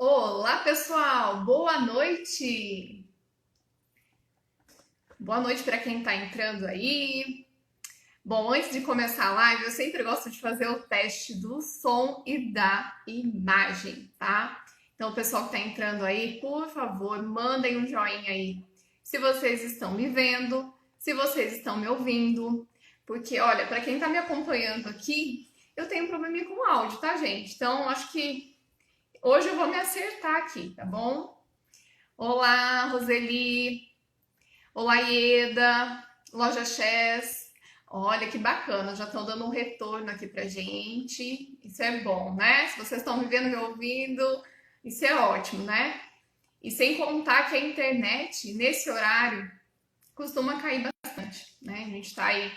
Olá, pessoal! Boa noite! Boa noite para quem está entrando aí. Bom, antes de começar a live, eu sempre gosto de fazer o teste do som e da imagem, tá? Então, o pessoal que está entrando aí, por favor, mandem um joinha aí se vocês estão me vendo, se vocês estão me ouvindo, porque, olha, para quem está me acompanhando aqui, eu tenho um probleminha com o áudio, tá, gente? Então, acho que hoje eu vou me acertar aqui, tá bom? Olá, Roseli. Olá, Ieda. Loja Chess. Olha que bacana, já estão dando um retorno aqui pra gente. Isso é bom, né? Se vocês estão me vendo, me ouvindo, isso é ótimo, né? E sem contar que a internet, nesse horário, costuma cair bastante, né? A gente tá aí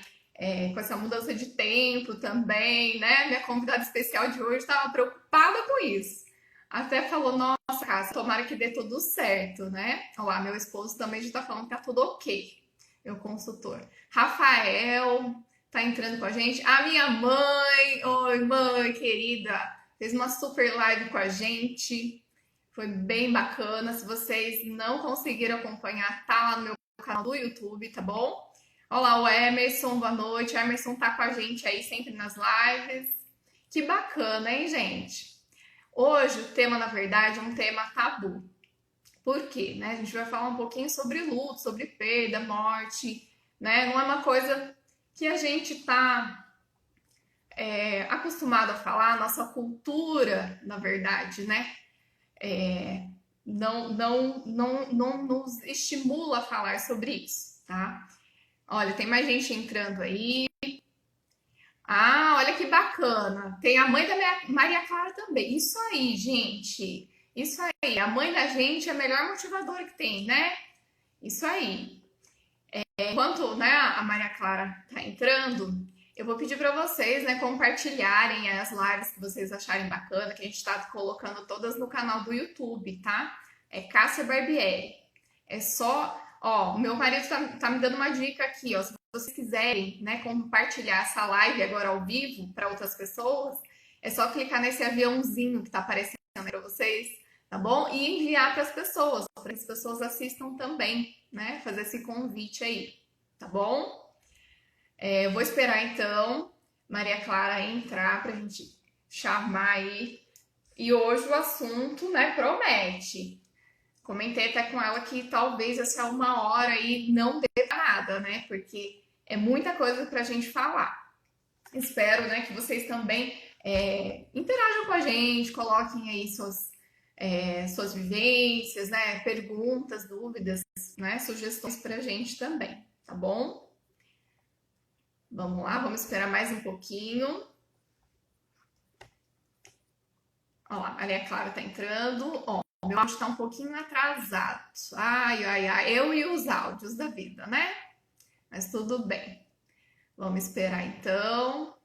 com essa mudança de tempo também, né? Minha convidada especial de hoje estava preocupada com isso. Até falou, nossa, Cássia, tomara que dê tudo certo, né? Olha lá, meu esposo também já tá falando que tá tudo ok, meu consultor. Rafael tá entrando com a gente. A minha mãe, oi mãe querida, fez uma super live com a gente. Foi bem bacana. Se vocês não conseguiram acompanhar, tá lá no meu canal do YouTube, tá bom? Olá, o Emerson, boa noite. O Emerson tá com a gente aí sempre nas lives. Que bacana, hein, gente? Hoje o tema, na verdade, é um tema tabu. Por quê? Né? A gente vai falar um pouquinho sobre luto, sobre perda, morte, né? Não é uma coisa que a gente tá acostumado a falar, a nossa cultura, na verdade, né? Não nos estimula a falar sobre isso, tá? Olha, tem mais gente entrando aí. Ah, olha que bacana. Tem a mãe da Maria Clara também. Isso aí, gente. Isso aí. A mãe da gente é a melhor motivadora que tem, né? Isso aí. Enquanto, né, a Maria Clara tá entrando, eu vou pedir para vocês, né, compartilharem as lives que vocês acharem bacana, que a gente tá colocando todas no canal do YouTube, tá? É Cássia Barbieri. É só, ó, o meu marido tá me dando uma dica aqui, ó, se vocês quiserem, né, compartilhar essa live agora ao vivo para outras pessoas, é só clicar nesse aviãozinho que tá aparecendo para vocês, tá bom? E enviar para as pessoas, para que as pessoas assistam também, né? Fazer esse convite aí, tá bom? Eu vou esperar então Maria Clara entrar para a gente chamar aí. E hoje o assunto, né, promete. Comentei até com ela que talvez essa 1 hora aí não dê pra nada, né? Porque é muita coisa pra gente falar. Espero, né, que vocês também interajam com a gente, coloquem aí suas vivências, né? Perguntas, dúvidas, né? Sugestões pra gente também, tá bom? Vamos lá, vamos esperar mais um pouquinho. Olha lá, a Maria Clara tá entrando. Ó, o meu áudio está um pouquinho atrasado. Ai, ai, ai, eu e os áudios da vida, né? Mas tudo bem. Vamos esperar então.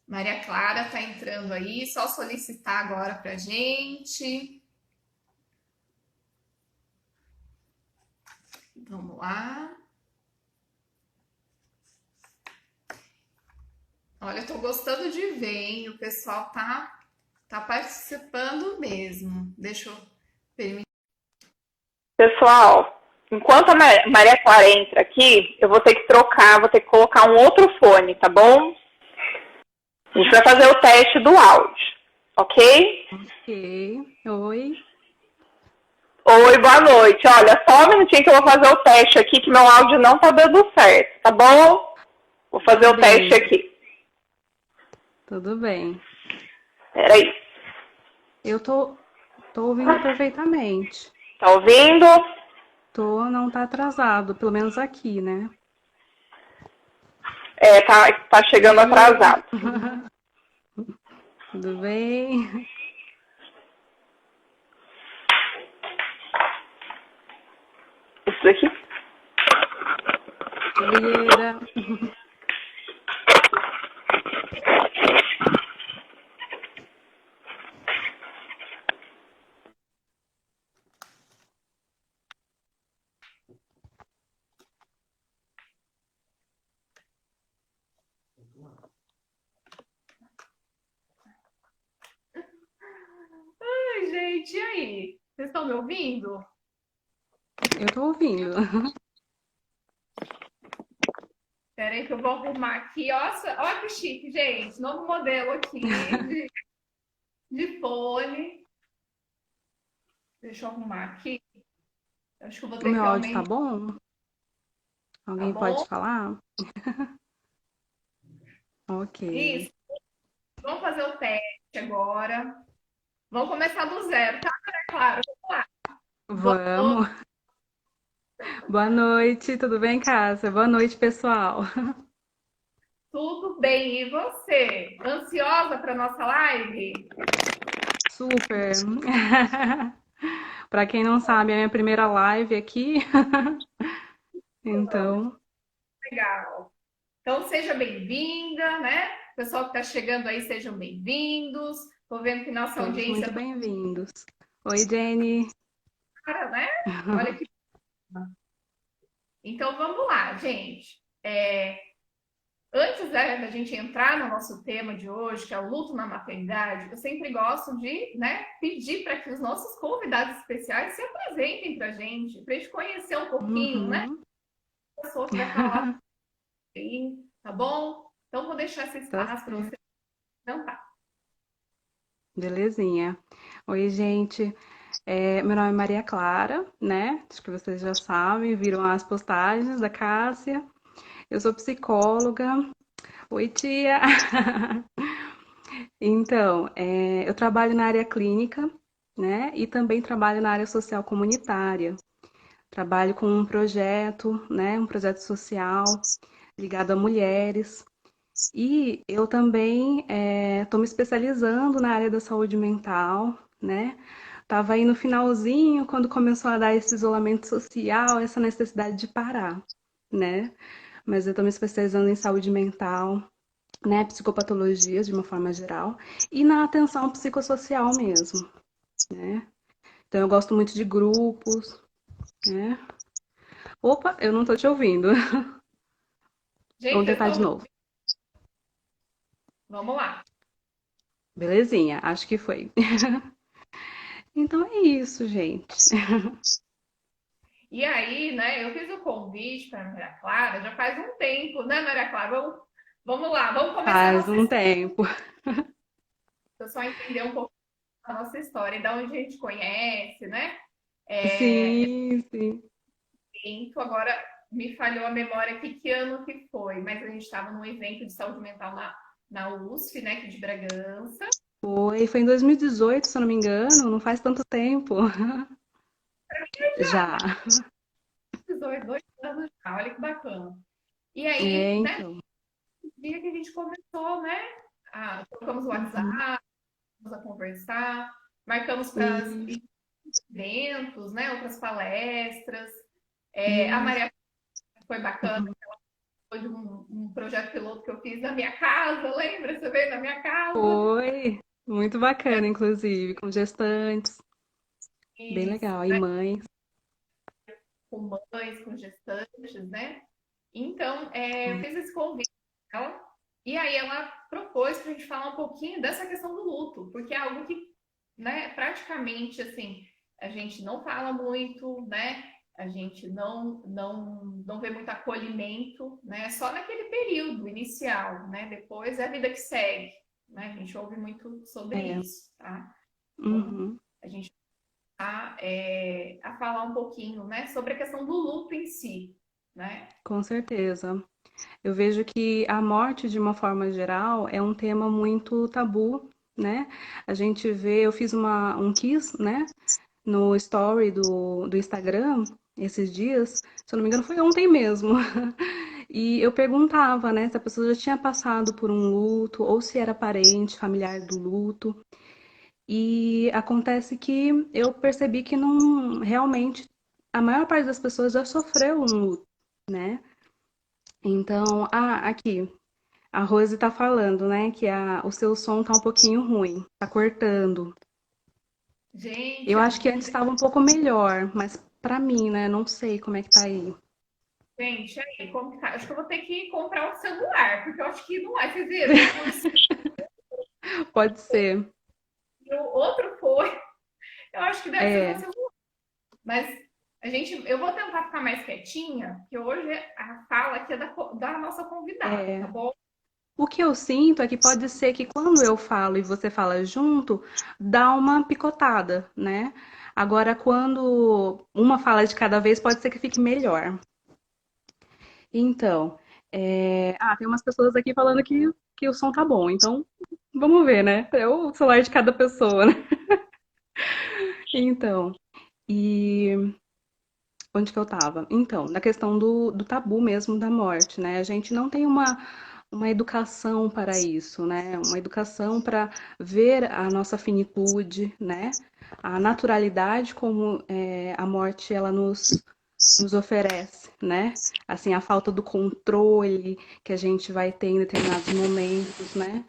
Maria Clara tá entrando aí, só solicitar agora pra gente. Vamos lá. Olha, eu tô gostando de ver, hein? O pessoal tá participando mesmo. Deixa eu permitir. Pessoal, enquanto a Maria Clara entra aqui, eu vou ter que trocar, vou ter que colocar um outro fone, tá bom? A gente vai fazer o teste do áudio, ok? Ok, oi. Oi, boa noite. Olha, só um minutinho que eu vou fazer o teste aqui, que meu áudio não tá dando certo, tá bom? Vou fazer o teste aqui. Tudo bem. Peraí. Eu tô ouvindo perfeitamente. Tá ouvindo? Não tá atrasado, pelo menos aqui, né? Tá chegando atrasado. Tudo bem? Isso daqui. Vieira. Ai, gente. E aí? Vocês estão me ouvindo? Eu tô ouvindo. Espera aí que eu vou arrumar aqui. Olha que chique, gente. Novo modelo aqui de fone. Deixa eu arrumar aqui. Acho que eu vou O ter meu que áudio tá aumentar, bom? tá Alguém bom? pode falar? Ok. Isso. Vamos fazer o teste agora. Vamos começar do zero, tá? Claro. Vamos. Vamos. Boa noite, tudo bem, Cássia? Boa noite, pessoal. Tudo bem. E você? Ansiosa para nossa live? Super. Para quem não sabe, é a minha primeira live aqui. Então, Legal. Então, seja bem-vinda, né? O pessoal que está chegando aí, sejam bem-vindos. Estou vendo que nossa todos audiência muito bem-vindos. Oi, Jenny. para, né? Olha que. Então, vamos lá, gente. Antes da gente entrar no nosso tema de hoje, que é o luto na maternidade, eu sempre gosto de, né, pedir para que os nossos convidados especiais se apresentem para a gente conhecer um pouquinho, né? Uhum. A pessoa que vai falar aí, tá bom? Então, vou deixar esse Tá espaço para você. certo. Então, tá. Belezinha. Oi, gente. Meu nome é Maria Clara, né? Acho que vocês já sabem, viram as postagens da Cássia. Eu sou psicóloga. Oi, tia. Então, eu trabalho na área clínica, né? E também trabalho na área social comunitária. Trabalho com um projeto, né? Um projeto social ligado a mulheres. E eu também estou me especializando na área da saúde mental, né? Tava aí no finalzinho, quando começou a dar esse isolamento social, essa necessidade de parar, né? Mas eu estou me especializando em saúde mental, né? Psicopatologias de uma forma geral, e na atenção psicossocial mesmo, né? Então eu gosto muito de grupos, né? Opa, eu não tô te ouvindo. Vamos Gente, eu tentar estou. de novo. Vamos lá. Belezinha, acho que foi. Então é isso, gente. E aí, né, eu fiz o convite para a Maria Clara já faz um tempo, né, Maria Clara? Vamos lá, vamos começar a Faz nossa um história, tempo. só entender um pouco a nossa história, e da onde a gente conhece, né? Sim, sim. Evento, agora me falhou a memória aqui que ano que foi, mas a gente estava num evento de saúde mental na USP, né, aqui de Bragança. Foi em 2018, se eu não me engano, não faz tanto tempo. Já. 2 anos já, olha que bacana. E É, aí, né, então. no dia que a gente começou, né, trocamos o Uhum. WhatsApp, a conversar, marcamos para Isso, eventos, né, outras palestras. A isso. Maria foi bacana, foi de um projeto piloto que eu fiz na minha casa, lembra? Você veio na minha casa? Foi muito bacana, inclusive, com gestantes. Bem Isso, legal. E mães. com mães, com gestantes, né? Então, eu fiz esse convite para ela, e aí ela propôs para a gente falar um pouquinho dessa questão do luto, porque é algo que, né, praticamente, assim, a gente não fala muito, né? A gente não vê muito acolhimento, né? Só naquele período inicial, né? Depois é a vida que segue, né? A gente ouve muito sobre É. isso, tá? Então, Uhum. a gente a falar um pouquinho, né, sobre a questão do luto em si, né? Com certeza. Eu vejo que a morte, de uma forma geral, é um tema muito tabu, né? A gente vê, eu fiz um quiz, né? No story do Instagram, esses dias, se eu não me engano, foi ontem mesmo. E eu perguntava, né, se a pessoa já tinha passado por um luto ou se era parente, familiar do luto. E acontece que eu percebi que não, realmente, a maior parte das pessoas já sofreu um luto, né? Então, aqui, a Rose tá falando, né, que o seu som tá um pouquinho ruim, tá cortando. Gente, Eu acho que antes estava um pouco melhor, mas pra mim, né, não sei como é que tá aí. gente, aí, como que tá? Acho que eu vou ter que comprar um celular, porque eu acho que não vai. Vocês viram? Pode ser. O outro foi. acho que deve ser você. Mas eu vou tentar ficar mais quietinha, que hoje a fala aqui é da nossa convidada, tá bom? O que eu sinto é que pode ser que quando eu falo e você fala junto, dá uma picotada, né? Agora, quando uma fala de cada vez, pode ser que fique melhor. Então, tem umas pessoas aqui falando que o som tá bom, então vamos ver, né? É o celular de cada pessoa, né? Então, e onde que eu tava? Então, na questão do tabu mesmo da morte, né? A gente não tem uma educação para isso, né? Uma educação para ver a nossa finitude, né? A naturalidade como a morte ela nos oferece, né? Assim, a falta do controle que a gente vai ter em determinados momentos, né?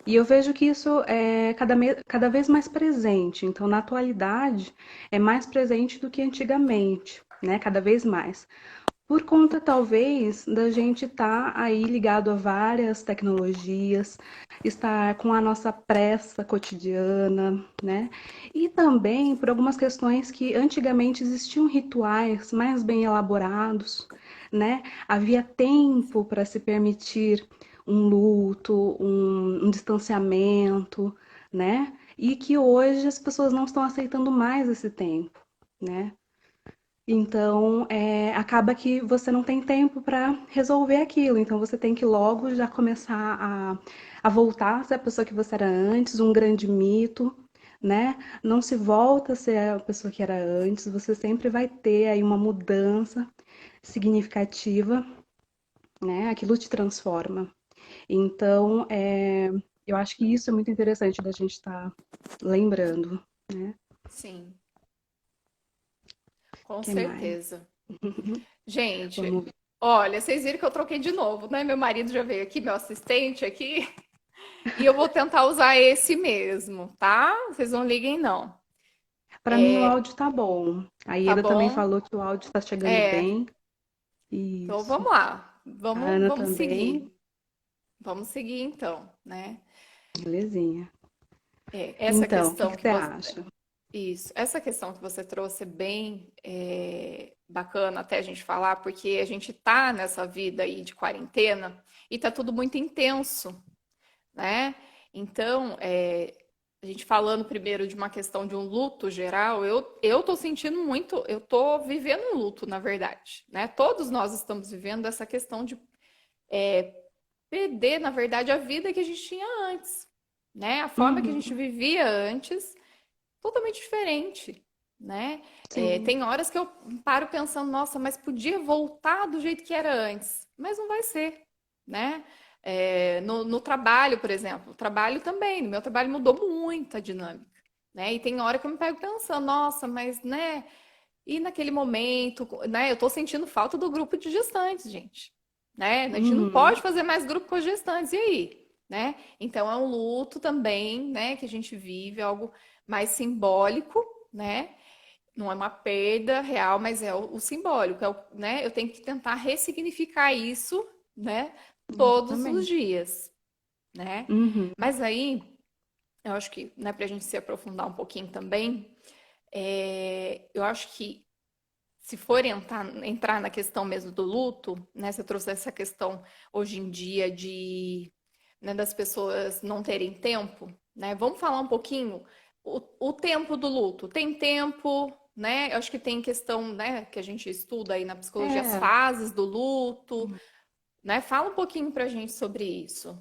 E eu vejo que isso é cada vez mais presente. Então, na atualidade, é mais presente do que antigamente, né? Cada vez mais. Por conta, talvez, da gente estar aí ligado a várias tecnologias, estar com a nossa pressa cotidiana, né? E também por algumas questões que antigamente existiam rituais mais bem elaborados, né? Havia tempo para se permitir um luto, um distanciamento, né? E que hoje as pessoas não estão aceitando mais esse tempo, né? Então, acaba que você não tem tempo para resolver aquilo. Então, você tem que logo já começar a voltar a ser a pessoa que você era antes, um grande mito, né? Não se volta a ser a pessoa que era antes. Você sempre vai ter aí uma mudança significativa, né? Aquilo te transforma. Então, eu acho que isso é muito interessante da gente estar lembrando, né? Sim, com Que mais? certeza. Gente, Vamos ver. olha, vocês viram que eu troquei de novo, né? Meu marido já veio aqui, meu assistente aqui, e eu vou tentar usar esse mesmo, tá? Vocês não liguem, não. Para mim o áudio tá bom. A Tá Ieda também bom? falou que o áudio tá chegando É, bem. então Isso. vamos lá. A Vamos, Ana vamos também. seguir. Vamos seguir então, né? Belezinha. Essa Então, o que questão que que você você. acha? Isso, essa questão que você trouxe é bem bacana até a gente falar, porque a gente tá nessa vida aí de quarentena e tá tudo muito intenso, né? Então, a gente falando primeiro de uma questão de um luto geral, eu tô sentindo muito, eu tô vivendo um luto, na verdade, né? Todos nós estamos vivendo essa questão de perder, na verdade, a vida que a gente tinha antes, né? A forma que a gente Uhum, vivia antes totalmente diferente, né? sim. Tem horas que eu paro pensando, nossa, mas podia voltar do jeito que era antes, mas não vai ser, né? No trabalho, por exemplo, o trabalho também, no meu trabalho mudou muito a dinâmica, né? E tem hora que eu me pego pensando, nossa, mas, né? E naquele momento, né? Eu tô sentindo falta do grupo de gestantes, gente, né? A gente não Uhum, pode fazer mais grupo com as gestantes, e aí? Né? Então é um luto também, né, que a gente vive, algo mais simbólico, né? Não é uma perda real, mas é o simbólico, né? Eu tenho que tentar ressignificar isso, né, todos os exatamente. dias, né? Uhum, Mas aí, eu acho que, né, para a gente se aprofundar um pouquinho também, eu acho que se for entrar na questão mesmo do luto, né? Você trouxe essa questão hoje em dia né, das pessoas não terem tempo, né? Vamos falar um pouquinho o tempo do luto. Tem tempo, né? Eu acho que tem questão, né, que a gente estuda aí na psicologia, as é. fases do luto, né? Fala um pouquinho pra gente sobre isso.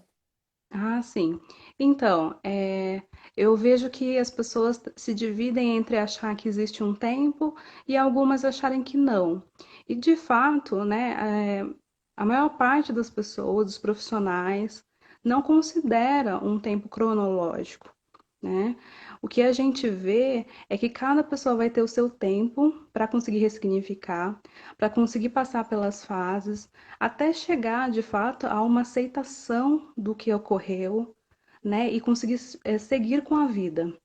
Ah, sim. Então, eu vejo que as pessoas se dividem entre achar que existe um tempo e algumas acharem que não. E de fato, né, a maior parte das pessoas, dos profissionais, não considera um tempo cronológico, né? O que a gente vê é que cada pessoa vai ter o seu tempo para conseguir ressignificar, para conseguir passar pelas fases, até chegar de fato a uma aceitação do que ocorreu, né? E conseguir seguir com a vida.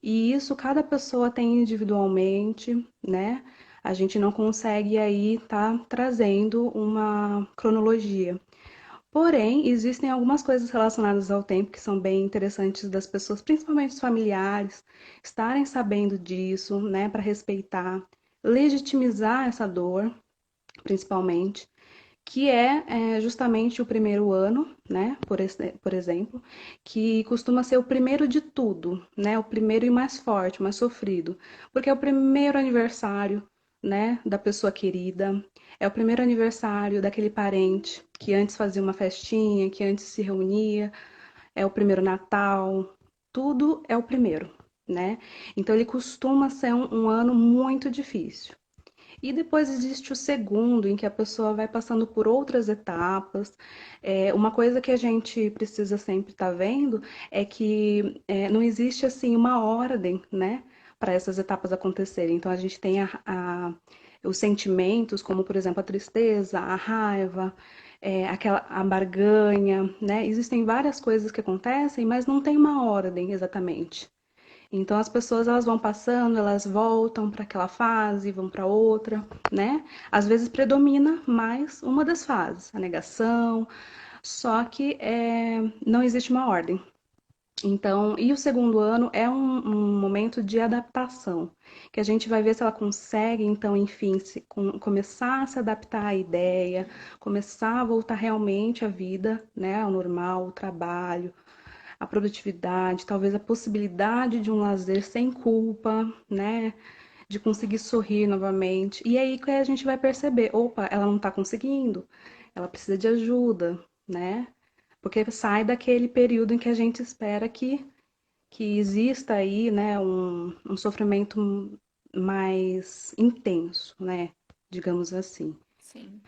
E isso cada pessoa tem individualmente, né? A gente não consegue aí estar trazendo uma cronologia. Porém, existem algumas coisas relacionadas ao tempo que são bem interessantes das pessoas, principalmente os familiares, estarem sabendo disso, né, para respeitar, legitimizar essa dor, principalmente, que justamente o primeiro ano, né, por exemplo, que costuma ser o primeiro de tudo, né, o primeiro e mais forte, mais sofrido, porque é o primeiro aniversário, né, da pessoa querida, é o primeiro aniversário daquele parente que antes fazia uma festinha, que antes se reunia, é o primeiro Natal, tudo é o primeiro, né? Então ele costuma ser um ano muito difícil. E depois existe o segundo, em que a pessoa vai passando por outras etapas. Uma coisa que a gente precisa sempre estar vendo é que não existe assim uma ordem, né, para essas etapas acontecerem. Então a gente tem os sentimentos, como por exemplo a tristeza, a raiva, a barganha, né? Existem várias coisas que acontecem, mas não tem uma ordem exatamente. Então as pessoas elas vão passando, elas voltam para aquela fase, vão para outra, né? Às vezes predomina mais uma das fases, a negação, só que não existe uma ordem. Então, e o segundo ano é um momento de adaptação, que a gente vai ver se ela consegue, então, enfim, começar a se adaptar à ideia, começar a voltar realmente à vida, né, ao normal, ao trabalho, a produtividade, talvez a possibilidade de um lazer sem culpa, né? De conseguir sorrir novamente. E aí que a gente vai perceber, opa, ela não está conseguindo, ela precisa de ajuda, né? Porque sai daquele período em que a gente espera que exista aí, né, um sofrimento mais intenso, né? Digamos assim. Sim.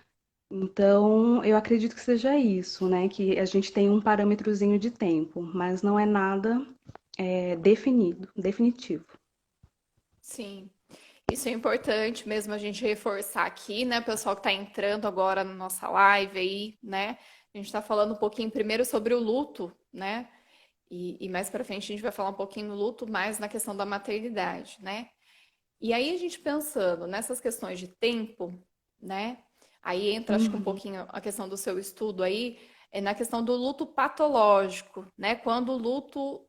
Então, eu acredito que seja isso, né? Que a gente tem um parâmetrozinho de tempo, mas não é nada definido, definitivo. Sim, isso é importante mesmo a gente reforçar aqui, né? O pessoal que está entrando agora na nossa live aí, né? A gente está falando um pouquinho primeiro sobre o luto, né? E mais para frente a gente vai falar um pouquinho do luto, mais na questão da maternidade, né? E aí a gente pensando nessas questões de tempo, né? Aí entra, acho que um Uhum, pouquinho a questão do seu estudo aí, é na questão do luto patológico, né? Quando o luto,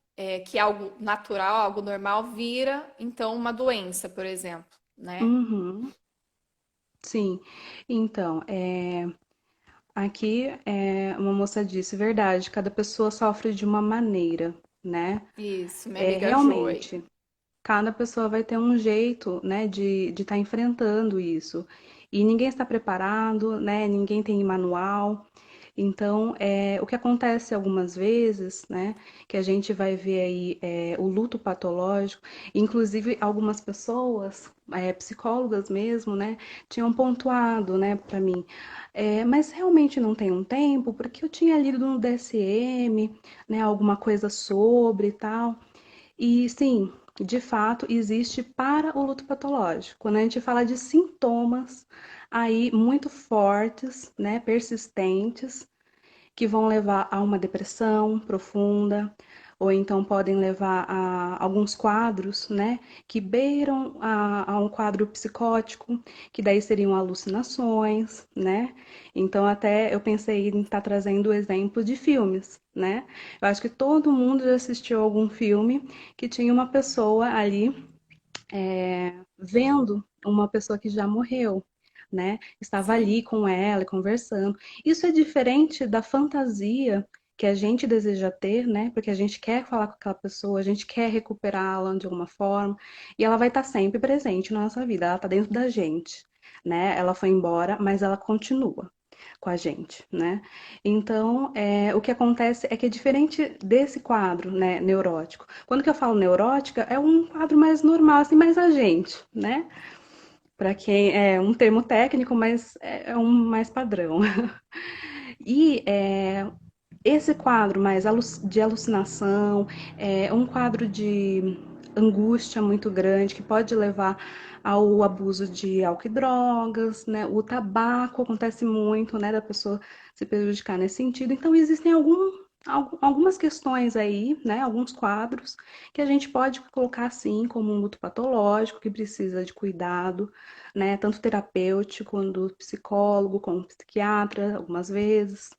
que é algo natural, algo normal, vira, então, uma doença, por exemplo, né? uhum, sim. Então, aqui uma moça disse, verdade, cada pessoa sofre de uma maneira, né? Isso, minha amiga Joy. Realmente, cada pessoa vai ter um jeito, né, de estar enfrentando isso. E ninguém está preparado, né? Ninguém tem manual. Então, o que acontece algumas vezes, né, que a gente vai ver aí o luto patológico, inclusive algumas pessoas, psicólogas mesmo, né, tinham pontuado, né, para mim, mas realmente não tem um tempo, porque eu tinha lido no DSM, né, alguma coisa sobre e tal. E sim, de fato, existe para o luto patológico. Quando a gente fala de sintomas aí muito fortes, né, persistentes, que vão levar a uma depressão profunda, ou então podem levar a alguns quadros, né, que beiram a um quadro psicótico, que daí seriam alucinações, né? Então até eu pensei em estar trazendo o exemplo de filmes, né? Eu acho que todo mundo já assistiu algum filme que tinha uma pessoa ali vendo uma pessoa que já morreu, né? Estava ali Sim, com ela, conversando. Isso é diferente da fantasia que a gente deseja ter, né? Porque a gente quer falar com aquela pessoa, a gente quer recuperá-la de alguma forma, e ela vai estar sempre presente na nossa vida, ela está dentro da gente, né? Ela foi embora, mas ela continua com a gente, né? Então, o que acontece é que é diferente desse quadro, né, neurótico. Quando que eu falo neurótica, é um quadro mais normal, assim, mais a gente, né? Para quem é um termo técnico, mas é um mais padrão. E esse quadro mais de alucinação, é um quadro de angústia muito grande que pode levar ao abuso de álcool e drogas, né? O tabaco acontece muito, né, da pessoa se prejudicar nesse sentido. Então existem algumas questões aí, né, alguns quadros que a gente pode colocar assim como um luto patológico que precisa de cuidado, né, tanto terapêutico quanto psicólogo, como psiquiatra, algumas vezes.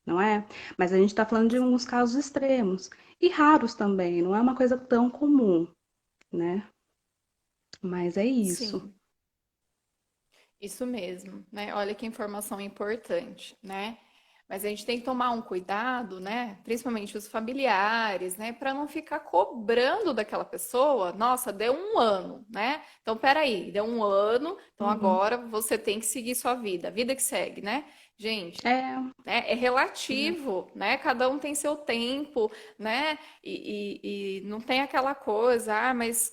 não é? Mas a gente está falando de uns casos extremos e raros também, não é uma coisa tão comum, né? Mas é isso. Sim, isso mesmo, né? Olha que informação importante, né? Mas a gente tem que tomar um cuidado, né? Principalmente os familiares, né? Para não ficar cobrando daquela pessoa. Nossa, deu um ano, né? Então, peraí, deu um ano, então Uhum. agora você tem que seguir sua vida, a vida que segue, né? Gente, É, né? É relativo, né? Cada um tem seu tempo, né? E não tem aquela coisa, mas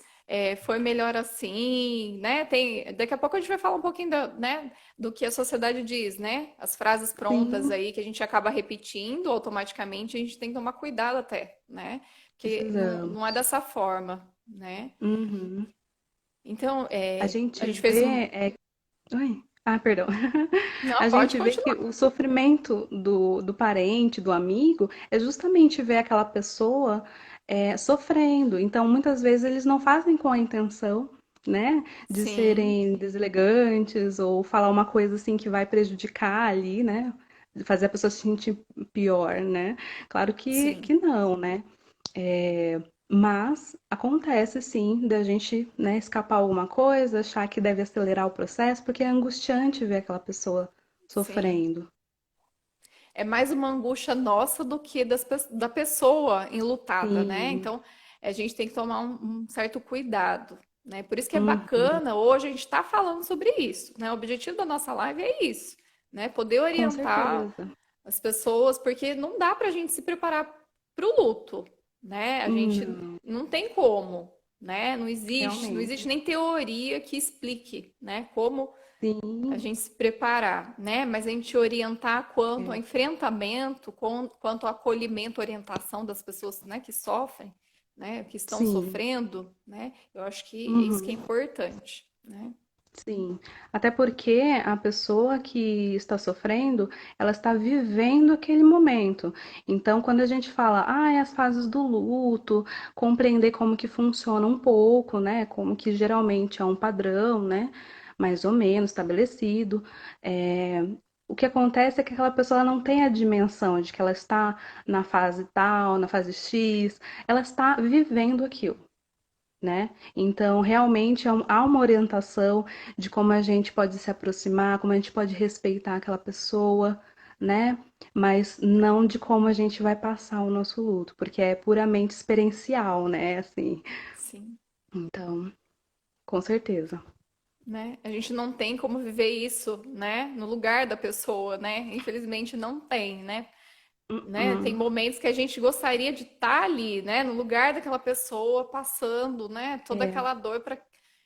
foi melhor assim, né? Daqui a pouco a gente vai falar um pouquinho né, do que a sociedade diz, né? As frases prontas sim, aí que a gente acaba repetindo automaticamente, a gente tem que tomar cuidado até, né? Porque não é precisamos. dessa forma, né? Uhum. Então, A a gente gente fez um. vê, Oi? Ah, perdão. Não, A pode gente vê que continuar. o sofrimento do parente, do amigo, é justamente ver aquela pessoa sofrendo. Então, muitas vezes eles não fazem com a intenção, né, de Sim, serem deselegantes ou falar uma coisa assim que vai prejudicar ali, né, de fazer a pessoa se sentir pior, né? Claro que sim. não, né? É, mas acontece sim da gente, né, escapar alguma coisa, achar que deve acelerar o processo, porque é angustiante ver aquela pessoa Sim. sofrendo. É mais uma angústia nossa do que da pessoa enlutada, né? Sim. Então, a gente tem que tomar um certo cuidado, né? Por isso que é Uhum. bacana hoje a gente estar falando sobre isso, né? O objetivo da nossa live é isso, né? Poder Com orientar certeza. as pessoas, porque não dá para a gente se preparar para o luto, né? A gente Não, não tem como, né? Não existe realmente. nem teoria que explique, né? Como a Sim. gente se preparar, né? Mas a gente orientar quanto ao É. enfrentamento, quanto ao acolhimento, orientação das pessoas, né, que sofrem, né, que estão Sim. sofrendo, né? Eu acho que é isso que é Uhum. importante, né? Sim, até porque a pessoa que está sofrendo, ela está vivendo aquele momento. Então, quando a gente fala, é as fases do luto, compreender como que funciona um pouco, né? Como que geralmente é um padrão, né? Mais ou menos estabelecido. é, O que acontece é que aquela pessoa ela não tem a dimensão de que ela está na fase tal, na fase X, ela está vivendo aquilo, né? Então, realmente há uma orientação de como a gente pode se aproximar, como a gente pode respeitar aquela pessoa, né? Mas não de como a gente vai passar o nosso luto, porque é puramente experiencial, né? Assim, Sim, então, com certeza. né? A gente não tem como viver isso, né, no lugar da pessoa, né? Infelizmente não tem, né? Tem Hum. momentos que a gente gostaria de estar ali, né, no lugar daquela pessoa, passando, né, toda É, aquela dor para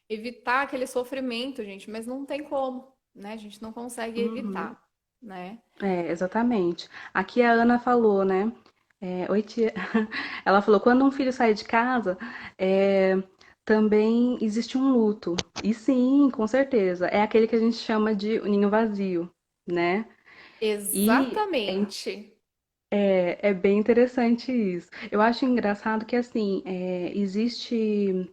evitar aquele sofrimento, gente, mas não tem como, né? A gente não consegue uhum. evitar, né? Exatamente. Aqui a Ana falou, né? Oi, tia. Ela falou, quando um filho sai de casa, é, também existe um luto. E sim, com certeza. É aquele que a gente chama de o ninho vazio, né? E Exatamente. é bem interessante isso. Eu acho engraçado que, assim, existe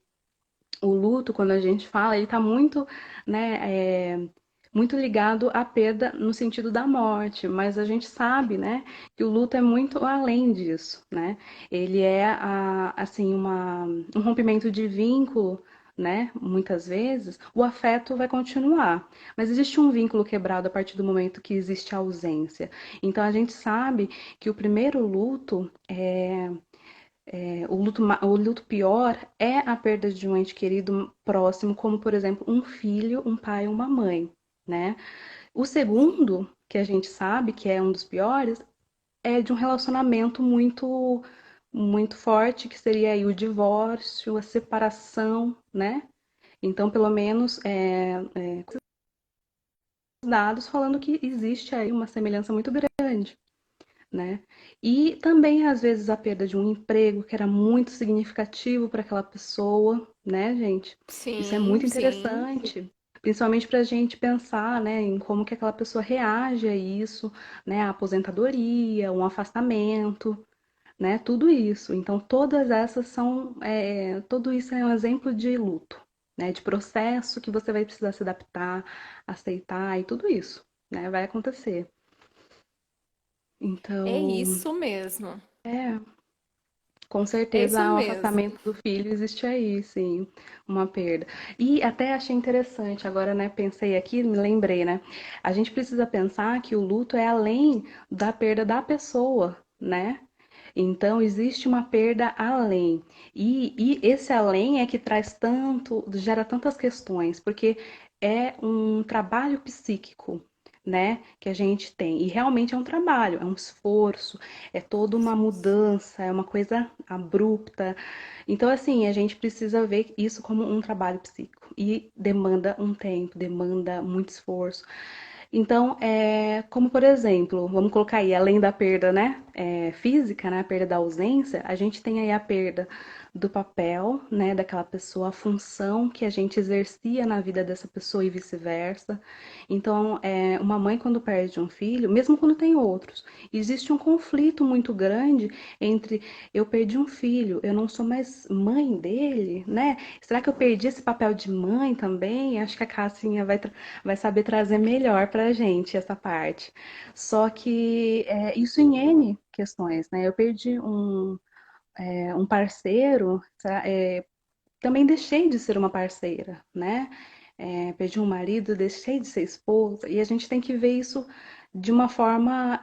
o luto, quando a gente fala, ele tá muito, né, muito ligado à perda no sentido da morte, mas a gente sabe, né, que o luto é muito além disso, né? Ele é assim um rompimento de vínculo, né? Muitas vezes o afeto vai continuar, mas existe um vínculo quebrado a partir do momento que existe a ausência. Então a gente sabe que o primeiro luto o luto pior é a perda de um ente querido próximo, como, por exemplo, um filho, um pai, uma mãe, né? O Sim, segundo, que a gente sabe que é um dos piores, é de um relacionamento muito forte, que seria aí o divórcio, a separação, né? Então, pelo menos, dados falando que existe aí uma semelhança muito grande, né? E também, às vezes, a perda de um emprego que era muito significativo para aquela pessoa, né, gente? Isso é sim, muito sim, interessante, principalmente para a gente pensar, né, em como que aquela pessoa reage a isso, né, a aposentadoria, um afastamento, né, tudo isso. Então, tudo isso é um exemplo de luto, né, de processo que você vai precisar se adaptar, aceitar e tudo isso, né, vai acontecer. É Então, isso mesmo. é, com É isso certeza o mesmo. afastamento do filho existe aí, sim, uma perda. E até achei interessante, agora, né, pensei aqui, me lembrei, né? A gente precisa pensar que o luto é além da perda da pessoa, né? Então, existe uma perda além. E esse além é que traz tanto, gera tantas questões, porque é um trabalho psíquico, né, que a gente tem. E realmente é um trabalho, é um esforço, é toda uma mudança, é uma coisa abrupta. Então, assim, a gente precisa ver isso como um trabalho psíquico. E demanda um tempo, demanda muito esforço. Então, como por exemplo, vamos colocar aí, além da perda, né, física, né, a perda da ausência, a gente tem aí a perda do papel, né, daquela pessoa, a função que a gente exercia na vida dessa pessoa e vice-versa. Então, uma mãe quando perde um filho, mesmo quando tem outros, existe um conflito muito grande entre eu perdi um filho, eu não sou mais mãe dele, né? Será que eu perdi esse papel de mãe também? Acho que a Cassinha vai saber trazer melhor pra gente essa parte. Só que isso em N questões, né? Eu perdi um parceiro, também deixei de ser uma parceira, né? Perdi um marido, deixei de ser esposa, e a gente tem que ver isso de uma forma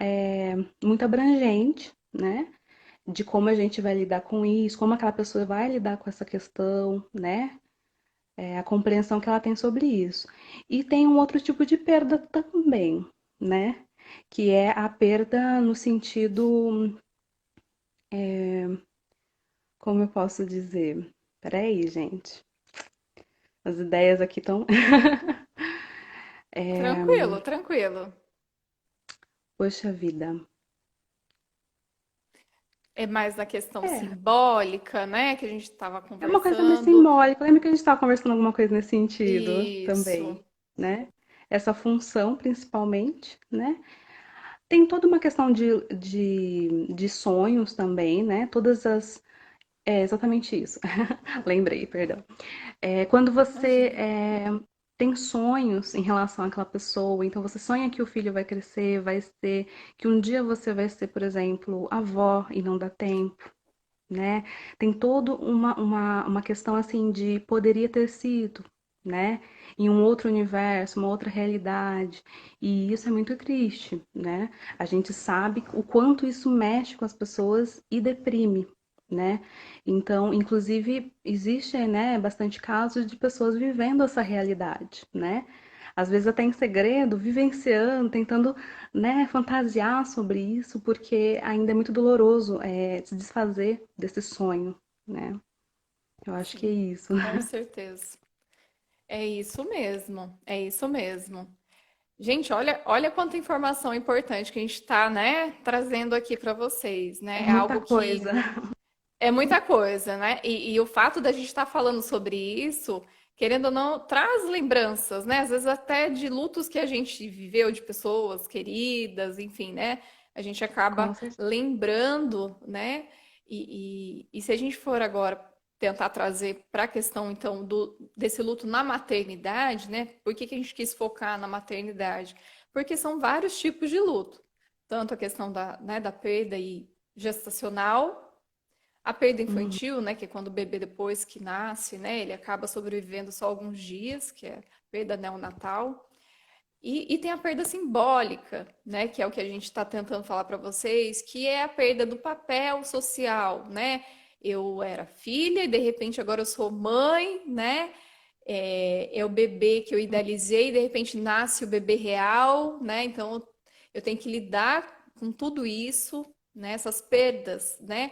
muito abrangente, né? De como a gente vai lidar com isso, como aquela pessoa vai lidar com essa questão, né? A compreensão que ela tem sobre isso. E tem um outro tipo de perda também, né? Que é a perda no sentido, como eu posso dizer? Peraí, gente. As ideias aqui estão. Tranquilo, tranquilo. Poxa vida. É mais na questão É, simbólica, né, que a gente estava é uma coisa mais conversando. simbólica. Lembra que a gente estava conversando alguma coisa nesse sentido Isso. também, né? Essa função, principalmente, né? Tem toda uma questão de sonhos também, né? Todas as. É exatamente isso. Lembrei, perdão. Quando você Imagina. tem sonhos em relação àquela pessoa, então você sonha que o filho vai crescer, vai ser, que um dia você vai ser, por exemplo, avó e não dá tempo, né? Tem toda uma questão assim de poderia ter sido, né? Em um outro universo, uma outra realidade. E isso é muito triste, né? A gente sabe o quanto isso mexe com as pessoas e deprime, né? Então, inclusive, existe, né, bastante casos de pessoas vivendo essa realidade, né? Às vezes até em segredo, vivenciando, tentando, né, fantasiar sobre isso, porque ainda é muito doloroso se desfazer desse sonho, né? Eu acho que é Sim, isso. com certeza. É isso mesmo. É isso mesmo. Gente, olha quanta informação importante que a gente está, né, trazendo aqui para vocês, É né? É muita algo coisa. que é muita coisa, né? E o fato da gente estar falando sobre isso, querendo ou não, traz lembranças, né? Às vezes até de lutos que a gente viveu, de pessoas queridas, enfim, né? A gente Com acaba certeza. lembrando, né? E se a gente for agora tentar trazer para a questão, então, desse luto na maternidade, né? Por que que a gente quis focar na maternidade? Porque são vários tipos de luto. Tanto a questão da perda aí gestacional, a perda Uhum. infantil, né, que é quando o bebê depois que nasce, né, ele acaba sobrevivendo só alguns dias, que é a perda neonatal. E tem a perda simbólica, né, que é o que a gente está tentando falar para vocês, que é a perda do papel social, né? Eu era filha e de repente agora eu sou mãe, né? É o bebê que eu idealizei, e de repente nasce o bebê real, né? Então eu tenho que lidar com tudo isso, né? Essas perdas, né?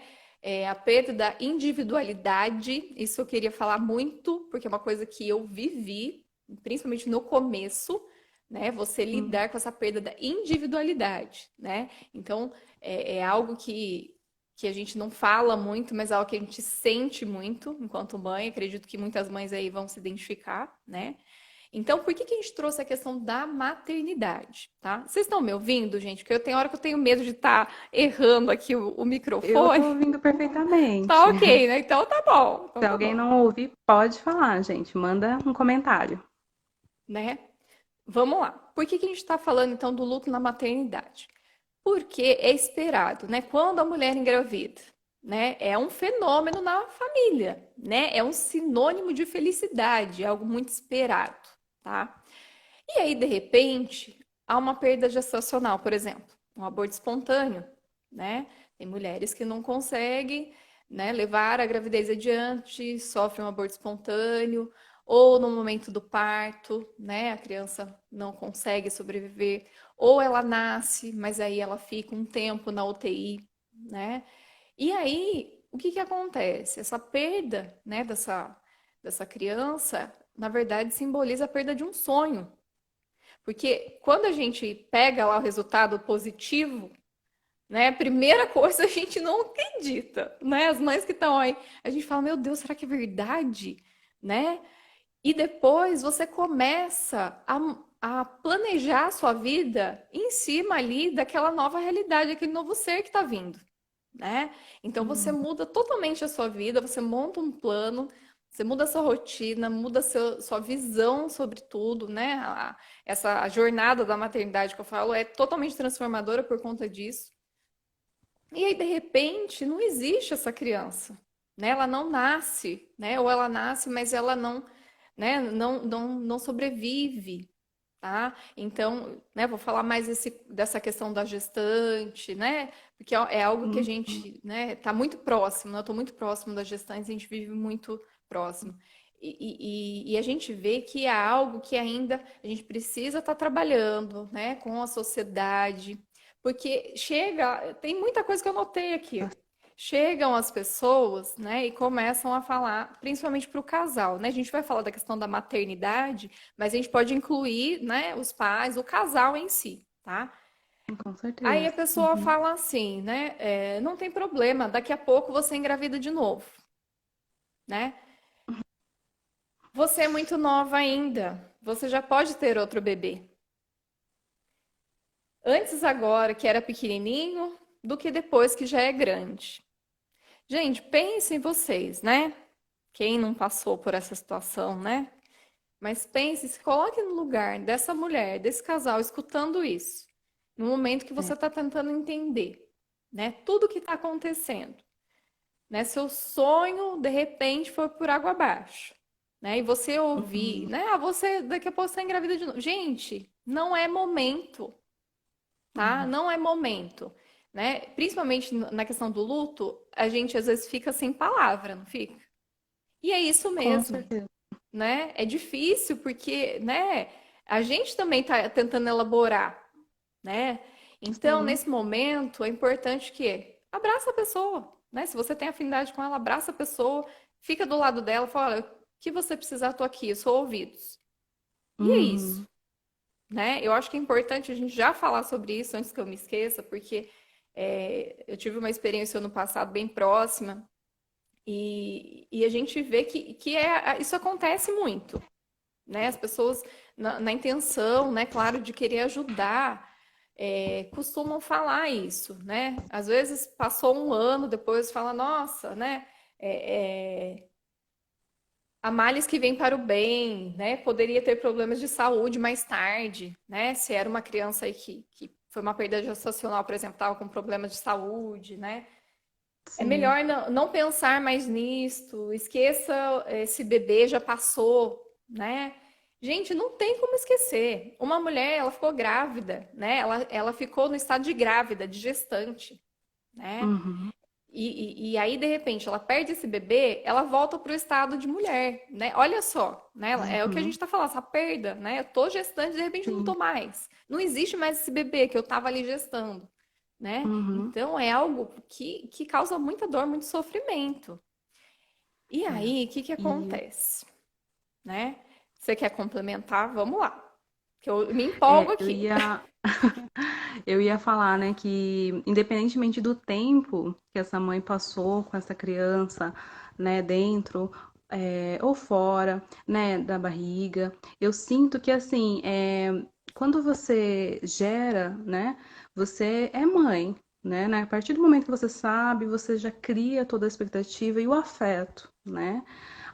A perda da individualidade, isso eu queria falar muito, porque é uma coisa que eu vivi, principalmente no começo, né? Você Uhum. lidar com essa perda da individualidade, né? Então é algo que a gente não fala muito, mas é algo que a gente sente muito enquanto mãe. Acredito que muitas mães aí vão se identificar, né? Então, por que que a gente trouxe a questão da maternidade, tá? Vocês estão me ouvindo, gente? Porque eu tenho hora que eu tenho medo de estar errando aqui o Eu tô microfone. ouvindo Tá perfeitamente. ok, né? Então tá bom. Se Então tá alguém bom, não ouvir, pode falar, gente. Manda um comentário. né? Vamos lá. Por que que a gente está falando então do luto na maternidade? Porque é esperado, né? Quando a mulher engravida, né? É um fenômeno na família, né? É um sinônimo de felicidade, é algo muito esperado, tá? E aí, de repente, há uma perda gestacional, por exemplo, um aborto espontâneo, né? Tem mulheres que não conseguem, né, levar a gravidez adiante, sofrem um aborto espontâneo, ou no momento do parto, né, a criança não consegue sobreviver, ou ela nasce, mas aí ela fica um tempo na UTI, né? E aí, o que que acontece? Essa perda, né, dessa criança, na verdade, simboliza a perda de um sonho, porque quando a gente pega lá o resultado positivo, né, a primeira coisa a gente não acredita, né? As mães que estão aí, a gente fala, meu Deus, será que é verdade? Né? E depois você começa a planejar a sua vida em cima ali daquela nova realidade, aquele novo ser que está vindo, né? Então você Uhum. muda totalmente a sua vida, você monta um plano, você muda a sua rotina, muda sua visão sobre tudo, né? Essa jornada da maternidade que eu falo é totalmente transformadora por conta disso. E aí, de repente, não existe essa criança, né? Ela não nasce, né? Ou ela nasce, mas ela não, né? Não sobrevive, tá? Então, né? Vou falar mais dessa questão da gestante, né? Porque é algo que a Uhum. gente, né? Tá muito próximo, né? Eu tô muito próximo das gestantes, a gente vive muito próximo. E a gente vê que é algo que ainda a gente precisa estar trabalhando, né? Com a sociedade. Porque chega, tem muita coisa que eu notei aqui. Chegam as pessoas, né, e começam a falar, principalmente para o casal, né? A gente vai falar da questão da maternidade, mas a gente pode incluir, né, os pais, o casal em si, tá? Com Aí a certeza. pessoa Uhum. fala assim, né? Não tem problema, daqui a pouco você engravida de novo, né? Você é muito nova ainda, você já pode ter outro bebê. Antes agora, que era pequenininho, do que depois que já é grande. Gente, pensem vocês, né? Quem não passou por essa situação, né? Mas pense, se coloque no lugar dessa mulher, desse casal, escutando isso, no momento que você É. está tentando entender, né? Tudo que está acontecendo, né? Seu sonho, de repente, foi por água abaixo, né? E você ouvir, Uhum. né? Ah, você daqui a pouco está engravida de novo. Gente, não é momento, tá? Uhum. Não é momento, né? Principalmente na questão do luto, a gente às vezes fica sem palavra, não fica? E é isso Com mesmo, certeza. né? É difícil porque, né? A gente também está tentando elaborar, né? Então, Sim. nesse momento, é importante que abraça a pessoa, né? Se você tem afinidade com ela, abraça a pessoa, fica do lado dela, fala, olha, o que você precisar, eu tô aqui, eu sou ouvidos. E é isso, Uhum. né? Eu acho que é importante a gente já falar sobre isso antes que eu me esqueça, porque eu tive uma experiência no passado bem próxima e a gente vê que isso acontece muito, né? As pessoas, na intenção, né, claro, de querer ajudar, costumam falar isso, né? Às vezes passou um ano, depois fala, nossa, né? É, há males que vêm para o bem, né? Poderia ter problemas de saúde mais tarde, né? Se era uma criança aí que foi uma perda gestacional, por exemplo, estava com problemas de saúde, né? É Sim. melhor não pensar mais nisto, esqueça esse bebê já passou, né? Gente, não tem como esquecer. Uma mulher, ela ficou grávida, né? Ela ficou no estado de grávida, de gestante, né? Uhum. E aí, de repente, ela perde esse bebê, ela volta para o estado de mulher, né? Olha só, né? É o que a gente Uhum. está falando, essa perda, né? Eu tô gestante, de repente não tô Sim. mais. Não existe mais esse bebê que eu estava ali gestando, né? Uhum. Então, é algo que causa muita dor, muito sofrimento. E É. aí, o que que E acontece, né? Você quer complementar? Vamos lá, que eu me empolgo eu aqui. ia eu ia falar, né, que independentemente do tempo que essa mãe passou com essa criança, né, dentro ou fora, né, da barriga, eu sinto que assim, quando você gera, né, você é mãe, né? A partir do momento que você sabe, você já cria toda a expectativa e o afeto, né?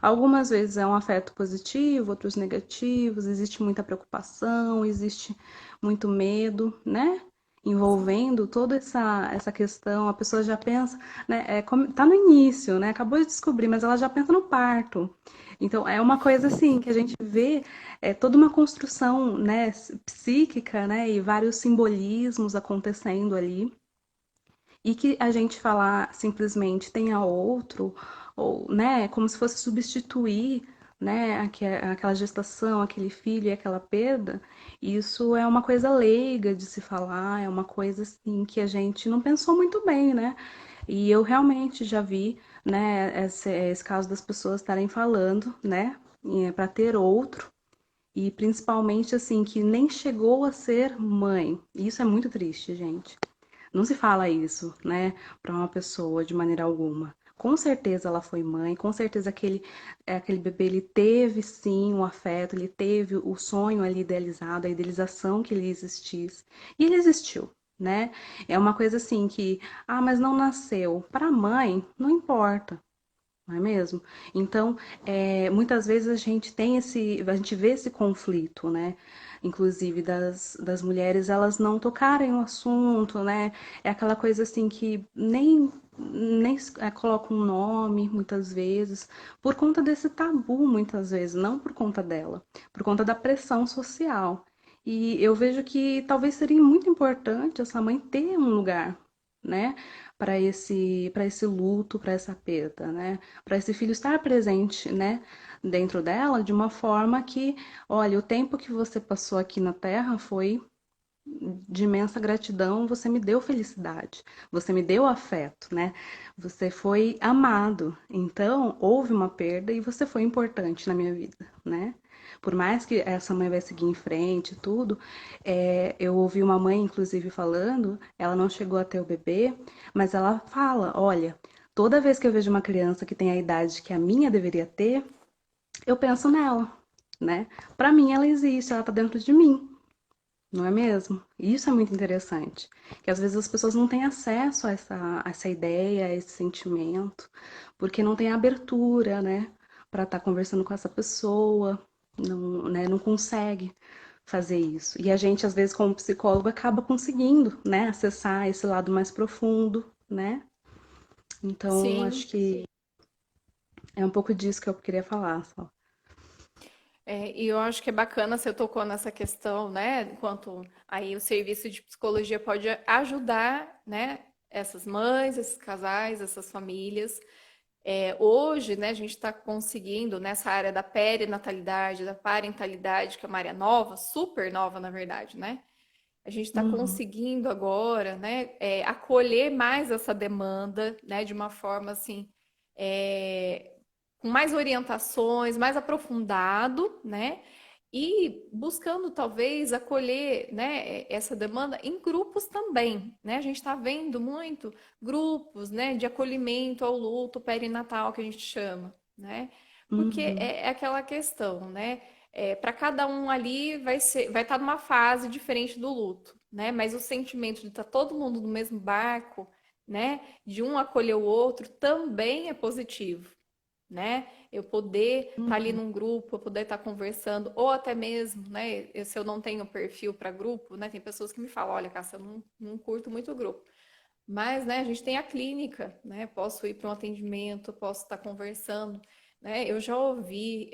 Algumas vezes é um afeto positivo, outros negativos, existe muita preocupação, existe muito medo, né? envolvendo toda essa questão, a pessoa já pensa, né, tá no início, né, acabou de descobrir, mas ela já pensa no parto. Então, é uma coisa assim, que a gente vê toda uma construção, né, psíquica, né, e vários simbolismos acontecendo ali. E que a gente falar simplesmente tenha outro, ou, né, como se fosse substituir, né, aquela gestação, aquele filho e aquela perda, isso é uma coisa leiga de se falar, é uma coisa assim que a gente não pensou muito bem, né? E eu realmente já vi, né, esse caso das pessoas estarem falando, né, para ter outro, e principalmente assim, que nem chegou a ser mãe. E isso é muito triste, gente. Não se fala isso, né, para uma pessoa de maneira alguma. Com certeza ela foi mãe, com certeza aquele bebê ele teve sim um afeto, ele teve o sonho ali idealizado, a idealização que ele existisse. E ele existiu, né? É uma coisa assim que, mas não nasceu. Para a mãe, não importa. Não é mesmo? Então, muitas vezes a gente vê esse conflito, né? Inclusive das mulheres, elas não tocarem no assunto, né? É aquela coisa assim que nem coloca um nome, muitas vezes, por conta desse tabu, muitas vezes, não por conta dela, por conta da pressão social. E eu vejo que talvez seria muito importante essa mãe ter um lugar, né? Para esse luto, para essa perda, né? Para esse filho estar presente, né, dentro dela de uma forma que, olha, o tempo que você passou aqui na Terra foi de imensa gratidão, você me deu felicidade, você me deu afeto, né? Você foi amado. Então, houve uma perda e você foi importante na minha vida, né? Por mais que essa mãe vai seguir em frente e tudo, eu ouvi uma mãe, inclusive, falando, ela não chegou a ter o bebê, mas ela fala, olha, toda vez que eu vejo uma criança que tem a idade que a minha deveria ter, eu penso nela, né? Para mim ela existe, ela tá dentro de mim. Não é mesmo? E isso é muito interessante. Que às vezes as pessoas não têm acesso a essa ideia, a esse sentimento, porque não tem abertura, né? Para estar conversando com essa pessoa, não, né, não consegue fazer isso. E a gente, às vezes, como psicólogo, acaba conseguindo, né? Acessar esse lado mais profundo, né? Então, acho Sim. que é um pouco disso que eu queria falar, só. E eu acho que é bacana você tocou nessa questão, né? Enquanto aí o serviço de psicologia pode ajudar, né? Essas mães, esses casais, essas famílias. Hoje, né, a gente está conseguindo nessa área da perinatalidade, da parentalidade, que é uma área nova, super nova, na verdade, né? A gente está Uhum, conseguindo agora, né, acolher mais essa demanda, né, de uma forma assim, é, com mais orientações, mais aprofundado, né, e buscando talvez acolher, né, essa demanda em grupos também, né? A gente está vendo muito grupos, né, de acolhimento ao luto perinatal que a gente chama, né? Porque uhum, é aquela questão, né? Para cada um ali vai estar numa fase diferente do luto, né? Mas o sentimento de estar todo mundo no mesmo barco, né? De um acolher o outro também é positivo, né? Eu poder estar ali uhum. num grupo, eu poder estar conversando, ou até mesmo, né? Se eu não tenho perfil para grupo, né? Tem pessoas que me falam, olha, Cássia, eu não curto muito grupo. Mas, né, a gente tem a clínica, né? Posso ir para um atendimento, posso estar conversando, né? Eu já ouvi,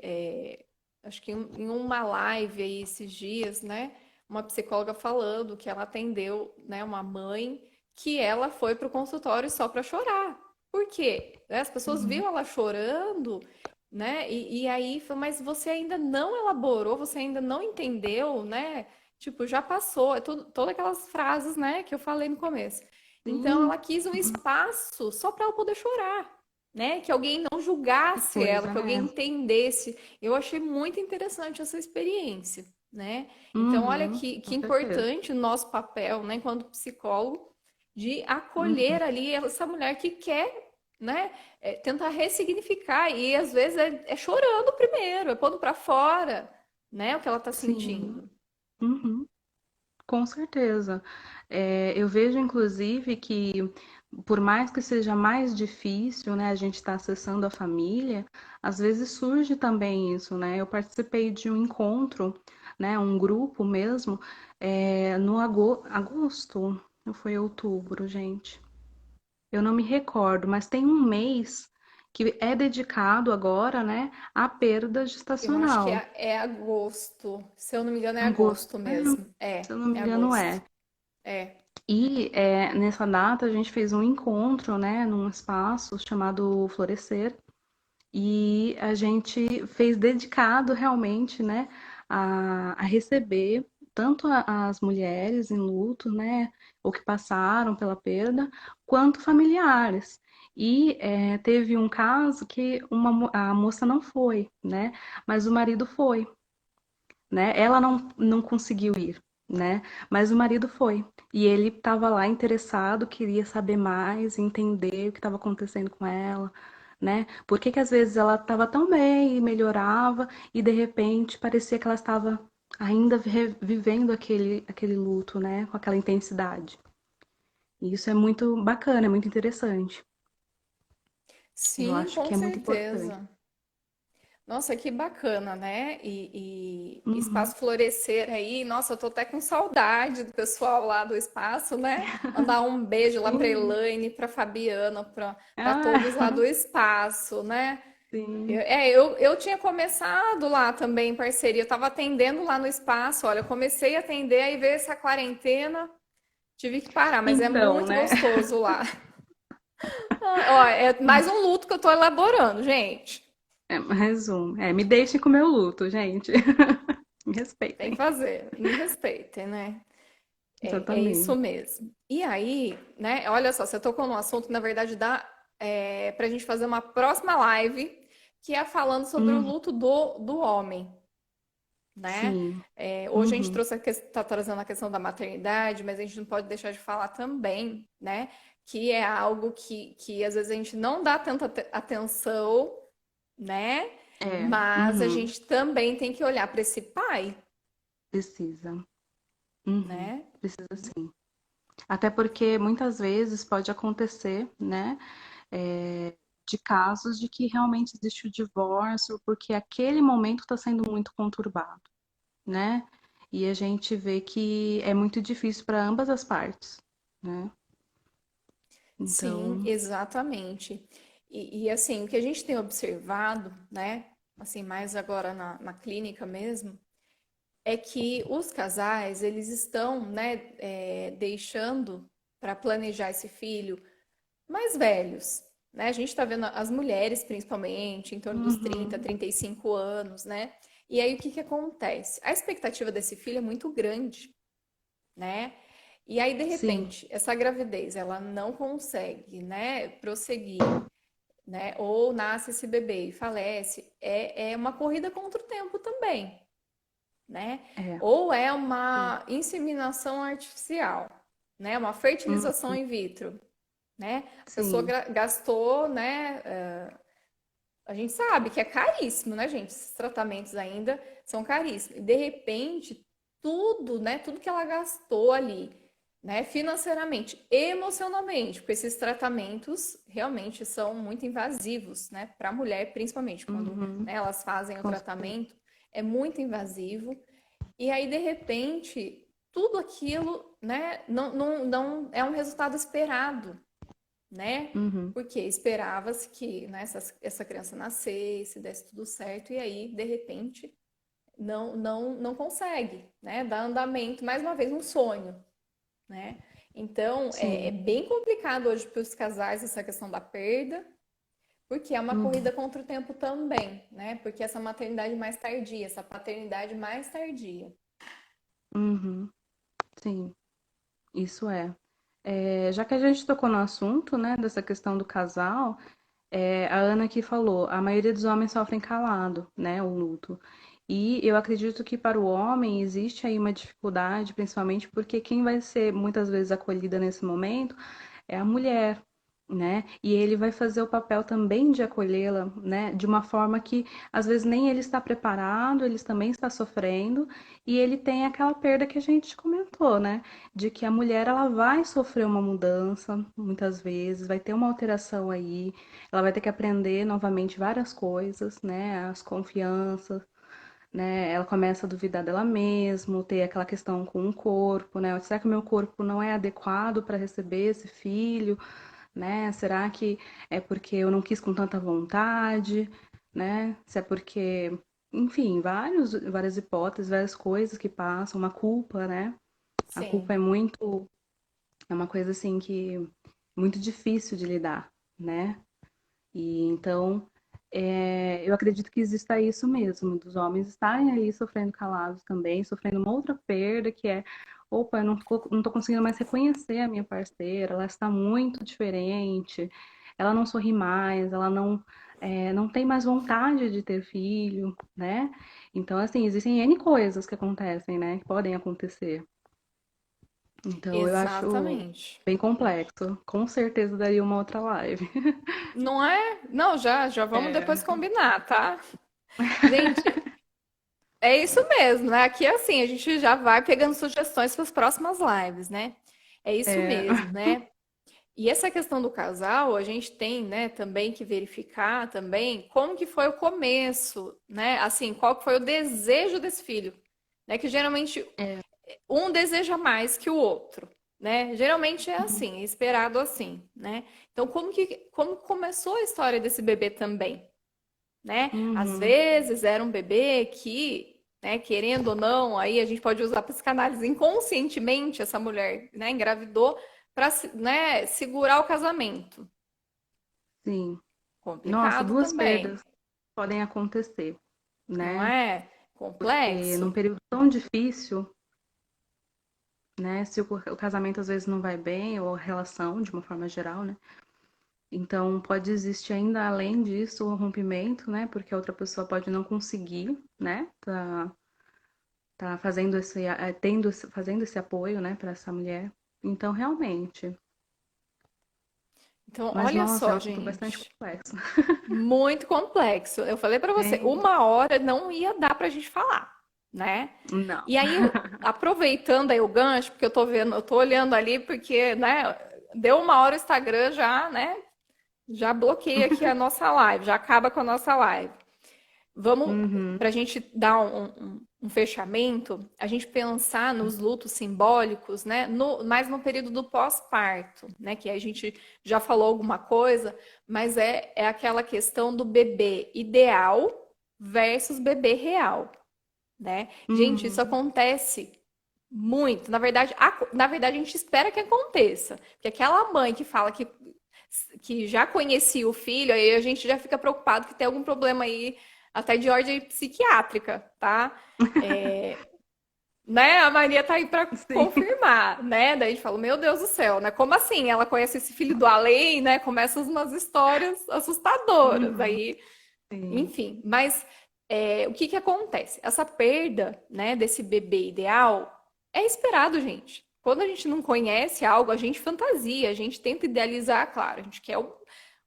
acho que em uma live aí esses dias, né? Uma psicóloga falando que ela atendeu, né, uma mãe que ela foi para o consultório só para chorar. Por quê? As pessoas Uhum. viam ela chorando, né? E aí, mas você ainda não elaborou, você ainda não entendeu, né? Tipo, já passou, todas aquelas frases, né, que eu falei no começo. Então, Sim, ela quis um espaço só para ela poder chorar, né? Que alguém não que julgasse ela, coisa, que alguém né? entendesse. Eu achei muito interessante essa experiência, né? Então, olha Uhum, que com certeza. importante o nosso papel, né, enquanto psicólogo, de Uhum. acolher ali essa mulher que quer, né, tentar ressignificar. E às vezes é chorando primeiro, é pondo para fora, né, o que ela está Sim, sentindo. uhum, com certeza. Eu vejo, inclusive, que por mais que seja mais difícil, né, a gente estar acessando a família, às vezes surge também isso, né? Eu participei de um encontro, né, um grupo mesmo, no agosto, não foi outubro, gente. Eu não me recordo, mas tem um mês que é dedicado agora, né, à perda Eu acho que gestacional. é agosto. Se eu não me engano, é Agosto, agosto mesmo. se eu não me É engano, agosto. é. É. E nessa data a gente fez um encontro, né, num espaço chamado Florescer, e a gente fez dedicado realmente, né, a receber tanto as mulheres em luto, né, ou que passaram pela perda, quanto familiares. E teve um caso que a moça não foi, né, mas o marido foi, né? Ela não conseguiu ir, né? Mas o marido foi. E ele estava lá interessado, queria saber mais, entender o que estava acontecendo com ela, né? Por que que às vezes ela estava tão bem e melhorava e de repente parecia que ela estava ainda vivendo aquele luto, né? Com aquela intensidade. E isso é muito bacana, é muito interessante. Eu Sim, acho com que é muito importante. certeza. Nossa, que bacana, né? E Uhum. Espaço Florescer aí, nossa, eu tô até com saudade do pessoal lá do espaço, né? Mandar um beijo lá para Sim. Elaine, para Fabiana, para todos lá Ah, do espaço, né? sim. Eu tinha começado lá também em parceria, eu estava atendendo lá no espaço, olha, eu comecei a atender, aí veio essa quarentena, tive que parar, mas é Então, muito né? gostoso lá. Ó, é mais um luto que eu tô elaborando, gente. Mais um. Me deixem com o meu luto, gente. Me Tem que respeitem. fazer, me respeitem, né? É isso Exatamente. mesmo. E aí, né? Olha só, você tocou num assunto que, na verdade, dá para a gente fazer uma próxima live, que é falando sobre o Hum, luto do homem, né? sim. Hoje a gente Uhum. está trazendo a questão da maternidade, mas a gente não pode deixar de falar também, né? Que é algo que às vezes a gente não dá tanta atenção, né? Mas a Uhum. gente também tem que olhar para esse pai, Precisa. Uhum. né? Precisa sim. Até porque muitas vezes pode acontecer, né? é, de casos de que realmente existe o divórcio, porque aquele momento está sendo muito conturbado, né? E a gente vê que é muito difícil para ambas as partes, né? Sim, Então, exatamente. Assim, o que a gente tem observado, né, assim, mais agora na clínica mesmo, é que os casais, eles estão, né, deixando para planejar esse filho mais velhos, né? A gente está vendo as mulheres, principalmente, em torno dos 30, uhum, 35 anos, né? E aí, o que que acontece? A expectativa desse filho é muito grande, né? E aí, de sim. repente, essa gravidez, ela não consegue, né, prosseguir, né? Ou nasce esse bebê e falece, é uma corrida contra o tempo também, né? É, Ou é sim. uma inseminação artificial, né? Uma Hum, fertilização in vitro, né? A pessoa sim. gastou, né? A gente sabe que é caríssimo, né, gente? Esses tratamentos ainda são caríssimos. E de repente, tudo, né? Tudo que ela gastou ali, né? Financeiramente, emocionalmente, porque esses tratamentos realmente são muito invasivos, né? Para a mulher, principalmente, quando, Uhum, né, elas fazem o com certeza. tratamento, é muito invasivo. E aí, de repente, tudo aquilo, né? Não é um resultado esperado, né? Uhum, Porque esperava-se que, né, essa criança nascesse, desse tudo certo, e aí, de repente, não consegue, né? Dar andamento, mais uma vez, um sonho, né? Então, é sim. bem complicado hoje para os casais essa questão da perda, porque é uma Uhum, corrida contra o tempo também, né? Porque essa maternidade mais tardia, essa paternidade mais tardia. uhum, sim. Isso é. Já que a gente tocou no assunto, né, dessa questão do casal, a Ana aqui falou, a maioria dos homens sofrem calado, né, o luto. E eu acredito que para o homem existe aí uma dificuldade, principalmente porque quem vai ser muitas vezes acolhida nesse momento é a mulher, né? E ele vai fazer o papel também de acolhê-la, né? De uma forma que às vezes nem ele está preparado, ele também está sofrendo, e ele tem aquela perda que a gente comentou, né? De que a mulher ela vai sofrer uma mudança muitas vezes, vai ter uma alteração aí, ela vai ter que aprender novamente várias coisas, né? As confianças, né? Ela começa a duvidar dela mesma, ter aquela questão com o corpo, né? Será que o meu corpo não é adequado para receber esse filho? Né? Será que é porque eu não quis com tanta vontade, né? Se é porque, enfim, várias hipóteses, várias coisas que passam, uma culpa, né? A culpa Sim, é uma coisa assim que muito difícil de lidar, né? E então, eu acredito que exista isso mesmo, dos homens estarem aí sofrendo calados também, sofrendo uma outra perda que é, opa, eu não tô conseguindo mais reconhecer a minha parceira, ela está muito diferente, ela não sorri mais, ela não tem mais vontade de ter filho, né? Então, assim, existem N coisas que acontecem, né? Que podem acontecer. Então, eu acho exatamente. bem complexo. Com certeza daria uma outra live. Não é? Não, já vamos depois É. combinar, tá? Gente, é isso mesmo, né? Aqui é assim, a gente já vai pegando sugestões para as próximas lives, né? É isso É. mesmo, né? E essa questão do casal, a gente tem, né, também que verificar também como que foi o começo, né? Assim, qual que foi o desejo desse filho, né? Que geralmente É. um deseja mais que o outro, né? Geralmente é assim, é esperado assim, né? Então, como começou a história desse bebê também, né? Às Uhum. vezes era um bebê que, né, querendo ou não, aí a gente pode usar psicanálise inconscientemente, essa mulher, né, engravidou para, né, segurar o casamento. Sim. Nossa, Complicado duas também, perdas podem acontecer, não né? é? Porque num Complexo. período tão difícil, né? Se o casamento às vezes não vai bem, ou a relação, de uma forma geral, né? Então pode existir ainda além disso o rompimento, né? Porque a outra pessoa pode não conseguir, né? Tá fazendo fazendo esse apoio, né, para essa mulher. Então, realmente. Então, Mas, olha nossa, é um só, assunto bastante gente. complexo. Muito complexo. Eu falei para você, Bem, 1 hora não ia dar para a gente falar, né? não. E aí, aproveitando aí o gancho, porque eu tô vendo, eu tô olhando ali, porque, né, deu 1 hora o Instagram já, né? Já bloqueia aqui a nossa live, já acaba com a nossa live. Vamos, Uhum, para a gente dar um fechamento, a gente pensar nos lutos simbólicos, né? Mais no período do pós-parto, né? Que a gente já falou alguma coisa, mas é aquela questão do bebê ideal versus bebê real, né? Gente, isso uhum. acontece muito. Na verdade, a gente espera que aconteça. Porque aquela mãe que fala que já conhecia o filho, aí a gente já fica preocupado que tem algum problema aí, até de ordem psiquiátrica, tá? É, né? A Maria tá aí para Sim. confirmar, né? Daí a gente fala, meu Deus do céu, né? Como assim? Ela conhece esse filho do além, né? Começam umas histórias assustadoras. Uhum, Aí, sim. enfim, mas o que que acontece? Essa perda, né, desse bebê ideal é esperado, gente. Quando a gente não conhece algo, a gente fantasia, a gente tenta idealizar, claro, a gente quer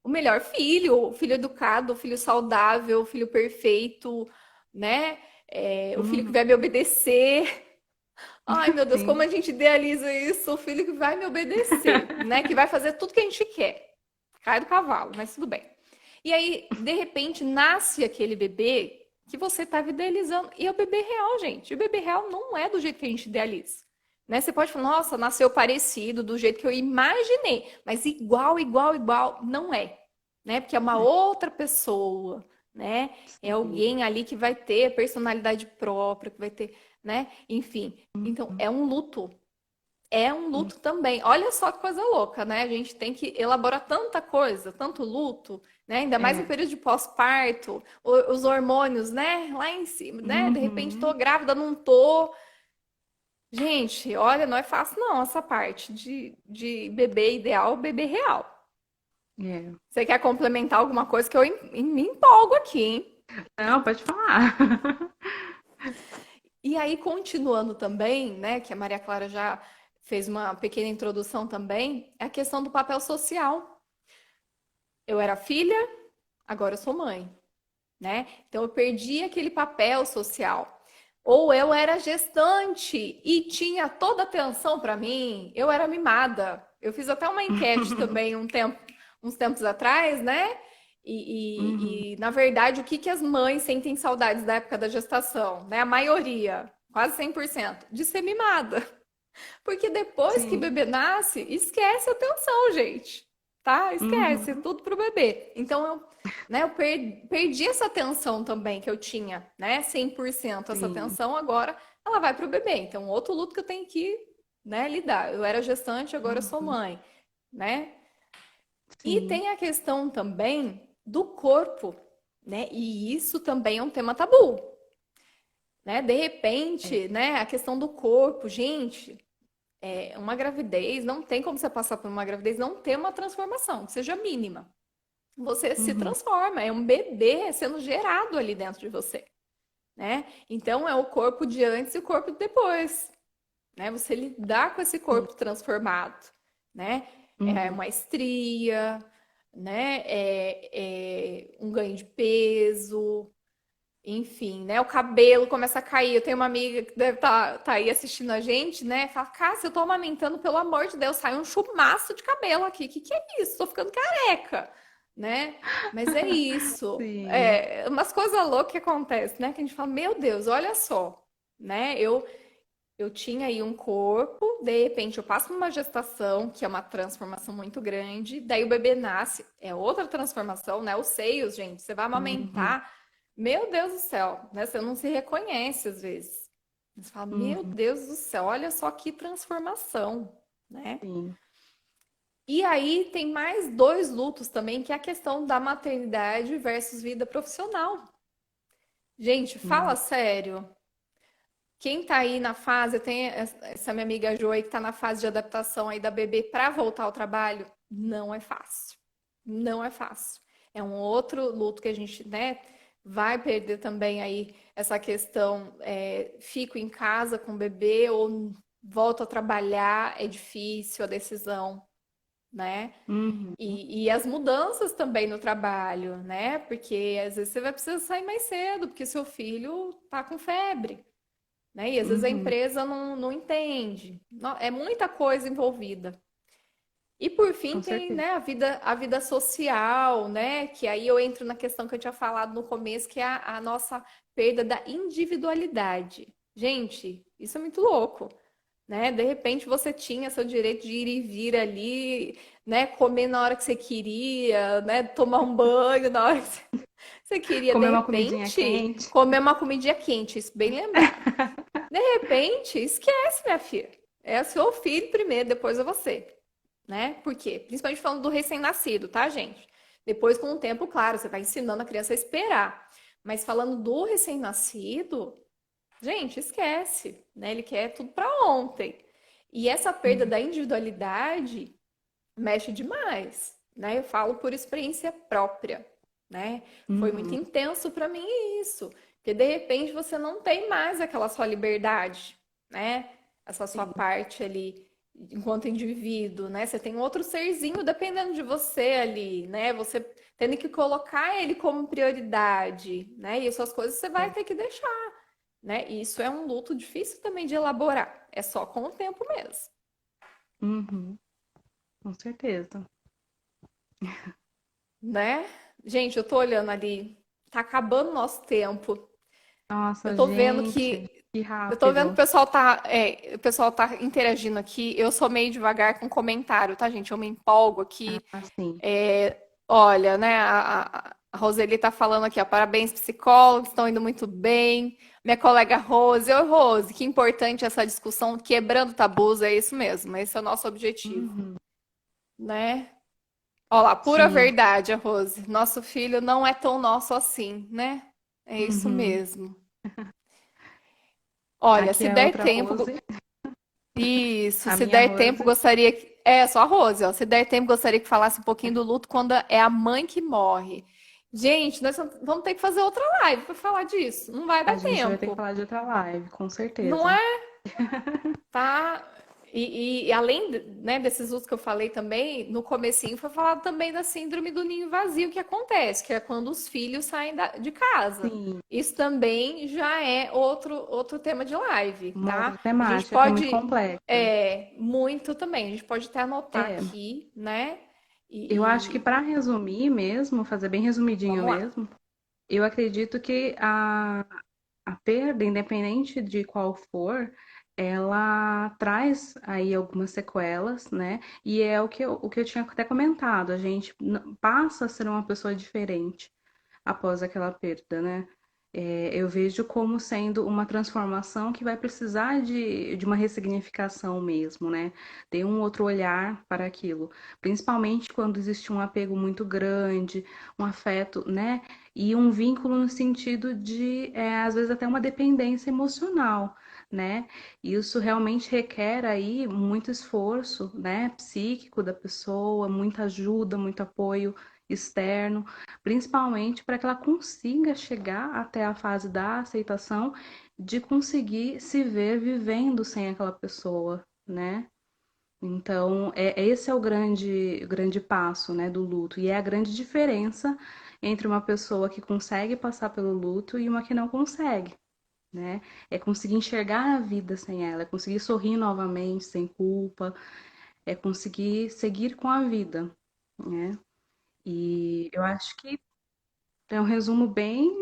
o melhor filho, o filho educado, o filho saudável, o filho perfeito, né? O filho que Uhum, vai me obedecer. Ai, meu Deus, como sim. a gente idealiza isso? O filho que vai me obedecer, né? Que vai fazer tudo que a gente quer. Cai do cavalo, mas tudo bem. E aí, de repente, nasce aquele bebê que você estava idealizando. E é o bebê real, gente. E o bebê real não é do jeito que a gente idealiza. Né? Você pode falar, nossa, nasceu parecido, do jeito que eu imaginei. Mas igual, igual, igual, não é. Né? Porque é uma outra pessoa, né? É Sim. alguém ali que vai ter personalidade própria, que vai ter, né? Enfim. Então, Uhum, é um luto. É um luto também. Olha só que coisa louca, né? A gente tem que elaborar tanta coisa, tanto luto, né? Ainda mais no é. período de pós-parto, os hormônios, né? Lá em cima, né? De repente tô Uhum, grávida, não tô. Gente, olha, não é fácil não essa parte de bebê ideal, bebê real. é. Você quer complementar alguma coisa que eu me empolgo aqui, hein? Não, pode falar. E aí, continuando também, né, que a Maria Clara já fez uma pequena introdução também, é a questão do papel social. eu era filha, agora eu sou mãe, né? Então eu perdi aquele papel social. Ou eu era gestante e tinha toda a atenção para mim, eu era mimada. Eu fiz até uma enquete também uns tempos atrás, né? Uhum. Na verdade, o que que as mães sentem saudades da época da gestação, né? A maioria, quase 100%, de ser mimada. Porque depois que o Sim. bebê nasce, esquece a atenção, gente. Tá? Esquece, Uhum. tudo pro bebê. Então, perdi essa atenção também que eu tinha, né? 100% essa Sim. atenção, agora ela vai pro bebê. Então, outro luto que eu tenho que, né, lidar. Eu era gestante, agora eu sou Uhum. mãe, né? E Sim. tem a questão também do corpo, né? E isso também é um tema tabu, né? De É. repente, né, a questão do corpo, gente, uma gravidez, não tem como você passar por uma gravidez não ter uma transformação, que seja mínima. Você se Uhum. transforma, é um bebê sendo gerado ali dentro de você, né? Então é o corpo de antes e o corpo de depois, né? Você lidar com esse Sim. corpo transformado, né? É Uhum. uma estria, né? É um ganho de peso, enfim, né? O cabelo começa a cair. Eu tenho uma amiga que deve tá aí assistindo a gente, né? Fala, Cássia, eu tô amamentando, pelo amor de Deus, sai um chumaço de cabelo aqui. Que é isso? Tô ficando careca, né? Mas é isso. Sim. É umas coisas loucas que acontecem, né? Que a gente fala, meu Deus, olha só, né? Eu tinha aí um corpo, de repente eu passo por uma gestação, que é uma transformação muito grande, daí o bebê nasce, é outra transformação, né? Os seios, gente, você vai Uhum. amamentar, meu Deus do céu, né? Você não se reconhece às vezes. Você fala, meu Uhum. Deus do céu, olha só que transformação, né? Sim. E aí tem mais dois lutos também, que é a questão da maternidade versus vida profissional. Gente, fala Uhum. sério. Quem tá aí na fase, tem essa minha amiga Jo aí que tá na fase de adaptação aí da bebê para voltar ao trabalho, não é fácil. Não é fácil. É um outro luto que a gente, né, vai perder também aí essa questão, fico em casa com o bebê ou volto a trabalhar, é difícil a decisão, né? Uhum. E as mudanças também no trabalho, né? Porque às vezes você vai precisar sair mais cedo, porque seu filho tá com febre, né? E às vezes a Uhum. empresa não entende. É muita coisa envolvida. E por fim Com tem, certeza. né, a vida social, né? Que aí eu entro na questão que eu tinha falado no começo, que é a nossa perda da individualidade. Gente, isso é muito louco, né? De repente você tinha seu direito de ir e vir ali, né? Comer na hora que você queria, né? Tomar um banho na hora que você queria. De Comer uma comidinha repente, quente. comer uma comidinha quente, isso bem lembrado. De repente, esquece, minha filha. É o seu filho primeiro, depois é você, né? Por quê? Principalmente falando do recém-nascido, tá, gente? Depois, com o tempo, claro, você vai ensinando a criança a esperar. Mas falando do recém-nascido, gente, esquece, né? Ele quer tudo para ontem. E essa perda Uhum. da individualidade mexe demais, né? Eu falo por experiência própria, né? Foi muito Uhum. intenso para mim isso, porque de repente você não tem mais aquela sua liberdade, né? Essa sua Sim. parte ali enquanto indivíduo, né? Você tem outro serzinho dependendo de você ali, né? Você tendo que colocar ele como prioridade, né? E essas coisas você vai É. ter que deixar, né? E isso é um luto difícil também de elaborar. É só com o tempo mesmo, Uhum. Com certeza. né? Gente, eu tô olhando ali, tá acabando o nosso tempo. Eu Nossa, tô vendo gente, que que eu tô vendo que rápido. o pessoal tá interagindo aqui. Eu sou meio devagar com comentário, tá, gente? Eu me empolgo aqui. Assim. Olha, né? A Roseli tá falando aqui, ó, parabéns, psicólogos, estão indo muito bem. Minha colega Rose, oi Rose, que importante essa discussão, quebrando tabus, é isso mesmo, esse é o nosso objetivo, Uhum. né? Olha lá, pura Sim. verdade, a Rose. Nosso filho não é tão nosso assim, né? É isso Uhum. mesmo. Olha, Aqui se é der outra tempo, Rose. isso, A se minha der tempo, Rose. gostaria que. É, só a Rose, ó. Se der tempo, gostaria que falasse um pouquinho do luto quando é a mãe que morre. Gente, nós vamos ter que fazer outra live para falar disso. Não vai A dar gente vai ter que tempo. falar de outra live, com Não certeza. é, tá? E além, né, desses usos que eu falei também, no comecinho foi falado também da síndrome do ninho vazio que acontece, que é quando os filhos saem de casa. Sim, Isso também já é outro tema de live, uma outra tá? A gente temática que é muito pode, complexa. muito também, a gente pode até anotar É, aqui, né? eu acho que E para resumir mesmo, fazer bem resumidinho vamos lá. mesmo, eu acredito que a perda, independente de qual for, ela traz aí algumas sequelas, né? E é o que eu tinha até comentado, a gente passa a ser uma pessoa diferente após aquela perda, né? Eu vejo como sendo uma transformação que vai precisar de uma ressignificação mesmo, né? Ter um outro olhar para aquilo, principalmente quando existe um apego muito grande, um afeto, né? E um vínculo no sentido de, às vezes, até uma dependência emocional, né? Isso realmente requer aí muito esforço, né? Psíquico da pessoa, muita ajuda, muito apoio externo, principalmente para que ela consiga chegar até a fase da aceitação de conseguir se ver vivendo sem aquela pessoa, né? Então, esse é o grande passo, né, do luto. E é a grande diferença entre uma pessoa que consegue passar pelo luto e uma que não consegue, né? É conseguir enxergar a vida sem ela, é conseguir sorrir novamente, sem culpa, é conseguir seguir com a vida, né? E eu acho que é um resumo bem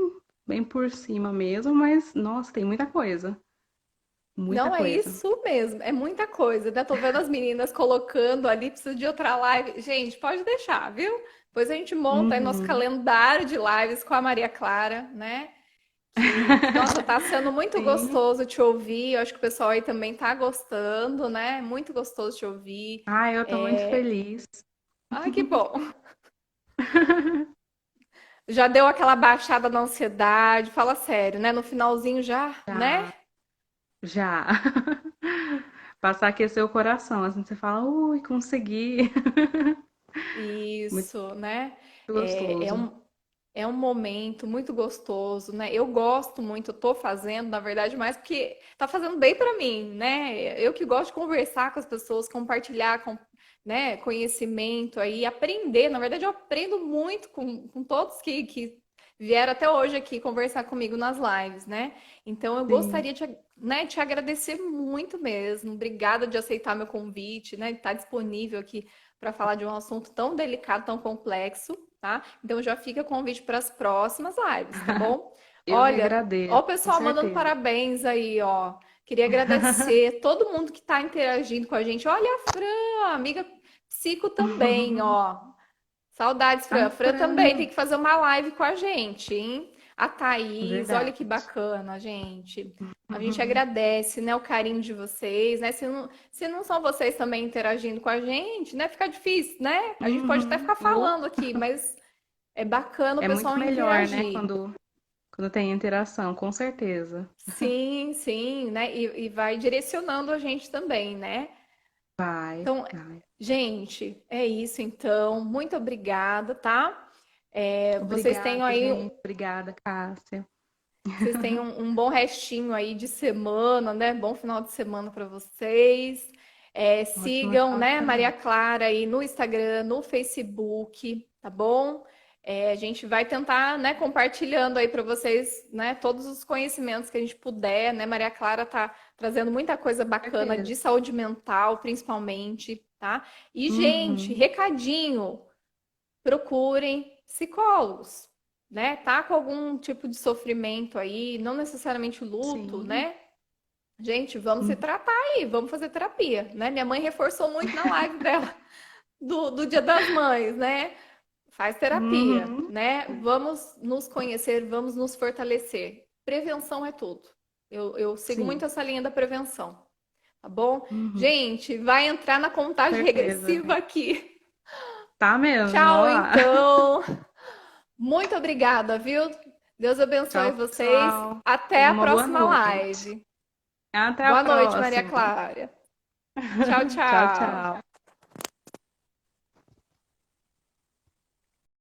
por cima mesmo, mas nossa, tem muita coisa. Muita Não, é coisa. isso mesmo, é muita coisa, né? Tô vendo as meninas colocando ali, precisa de outra live. Gente, pode deixar, viu? Depois a gente monta aí nosso Uhum. calendário de lives com a Maria Clara, né? Que, nossa, tá sendo muito Sim. gostoso te ouvir. Eu acho que o pessoal aí também tá gostando, né? Muito gostoso te ouvir. Ah, eu tô muito feliz. Ai, que bom. Já deu aquela baixada na ansiedade, fala sério, né? No finalzinho já, né? Já, já. Passar a aquecer o coração, assim, você fala, ui, consegui. Muito Isso, né? É, é gostoso. um, é um momento muito gostoso, né? Eu gosto muito, eu tô fazendo, na verdade, mais porque tá fazendo bem pra mim, né? Eu que gosto de conversar com as pessoas, compartilhar né, conhecimento aí, aprender. Na verdade, eu aprendo muito com todos que vieram até hoje aqui conversar comigo nas lives, né? Então, eu Sim. gostaria de, né, te agradecer muito mesmo. Obrigada de aceitar meu convite, né? De estar disponível aqui para falar de um assunto tão delicado, tão complexo, tá? Então já fica o convite para as próximas lives, tá bom? Eu que Olha, ó agradeço, o com pessoal mandando certeza. parabéns aí, ó. Queria agradecer todo mundo que está interagindo com a gente. Olha a Fran, a amiga Psico também, ó. Saudades, Fran. A A Fran também tem Fran, que fazer uma live com a gente, hein? A Thaís, olha verdade. que bacana, gente. A gente agradece, né, o carinho de vocês, né? Se não são vocês também interagindo com a gente, né? Fica difícil, né? A gente pode até Uhum. ficar falando aqui, mas é bacana o É muito pessoal melhor, né, interagir. quando tem interação, com certeza. Sim, sim, né? E vai direcionando a gente também, né? Vai, Então, vai. gente, é isso então. Muito obrigada, tá? Vocês Obrigada, tenham aí, gente. Obrigada, Cássia. vocês tenham um bom restinho aí de semana, né? Bom final de semana para vocês. Ótimo Sigam, final de né, Maria semana. Clara aí no Instagram, no Facebook, tá bom? A gente vai tentar, né, compartilhando aí para vocês, né, todos os conhecimentos que a gente puder, né? Maria Clara tá trazendo muita coisa Com bacana certeza. de saúde mental, principalmente, tá? E, gente, Uhum. recadinho, procurem psicólogos, né? Tá com algum tipo de sofrimento aí, não necessariamente luto, Sim. né? Gente, vamos se Uhum. tratar aí, vamos fazer terapia, né? Minha mãe reforçou muito na live dela do Dia das Mães, né? Faz terapia, Uhum. né? Vamos nos conhecer, vamos nos fortalecer. Prevenção é tudo. Eu sigo Sim. muito essa linha da prevenção, tá bom? Uhum. Gente, vai entrar na Com contagem certeza. regressiva aqui. Tá mesmo, Tchau, ó lá. então. Muito obrigada, viu? Deus abençoe Tchau, vocês. pessoal. Até Tenha a uma boa próxima noite. live. Até a Boa noite, Maria próxima. Clara. Tchau, Tchau, tchau. tchau.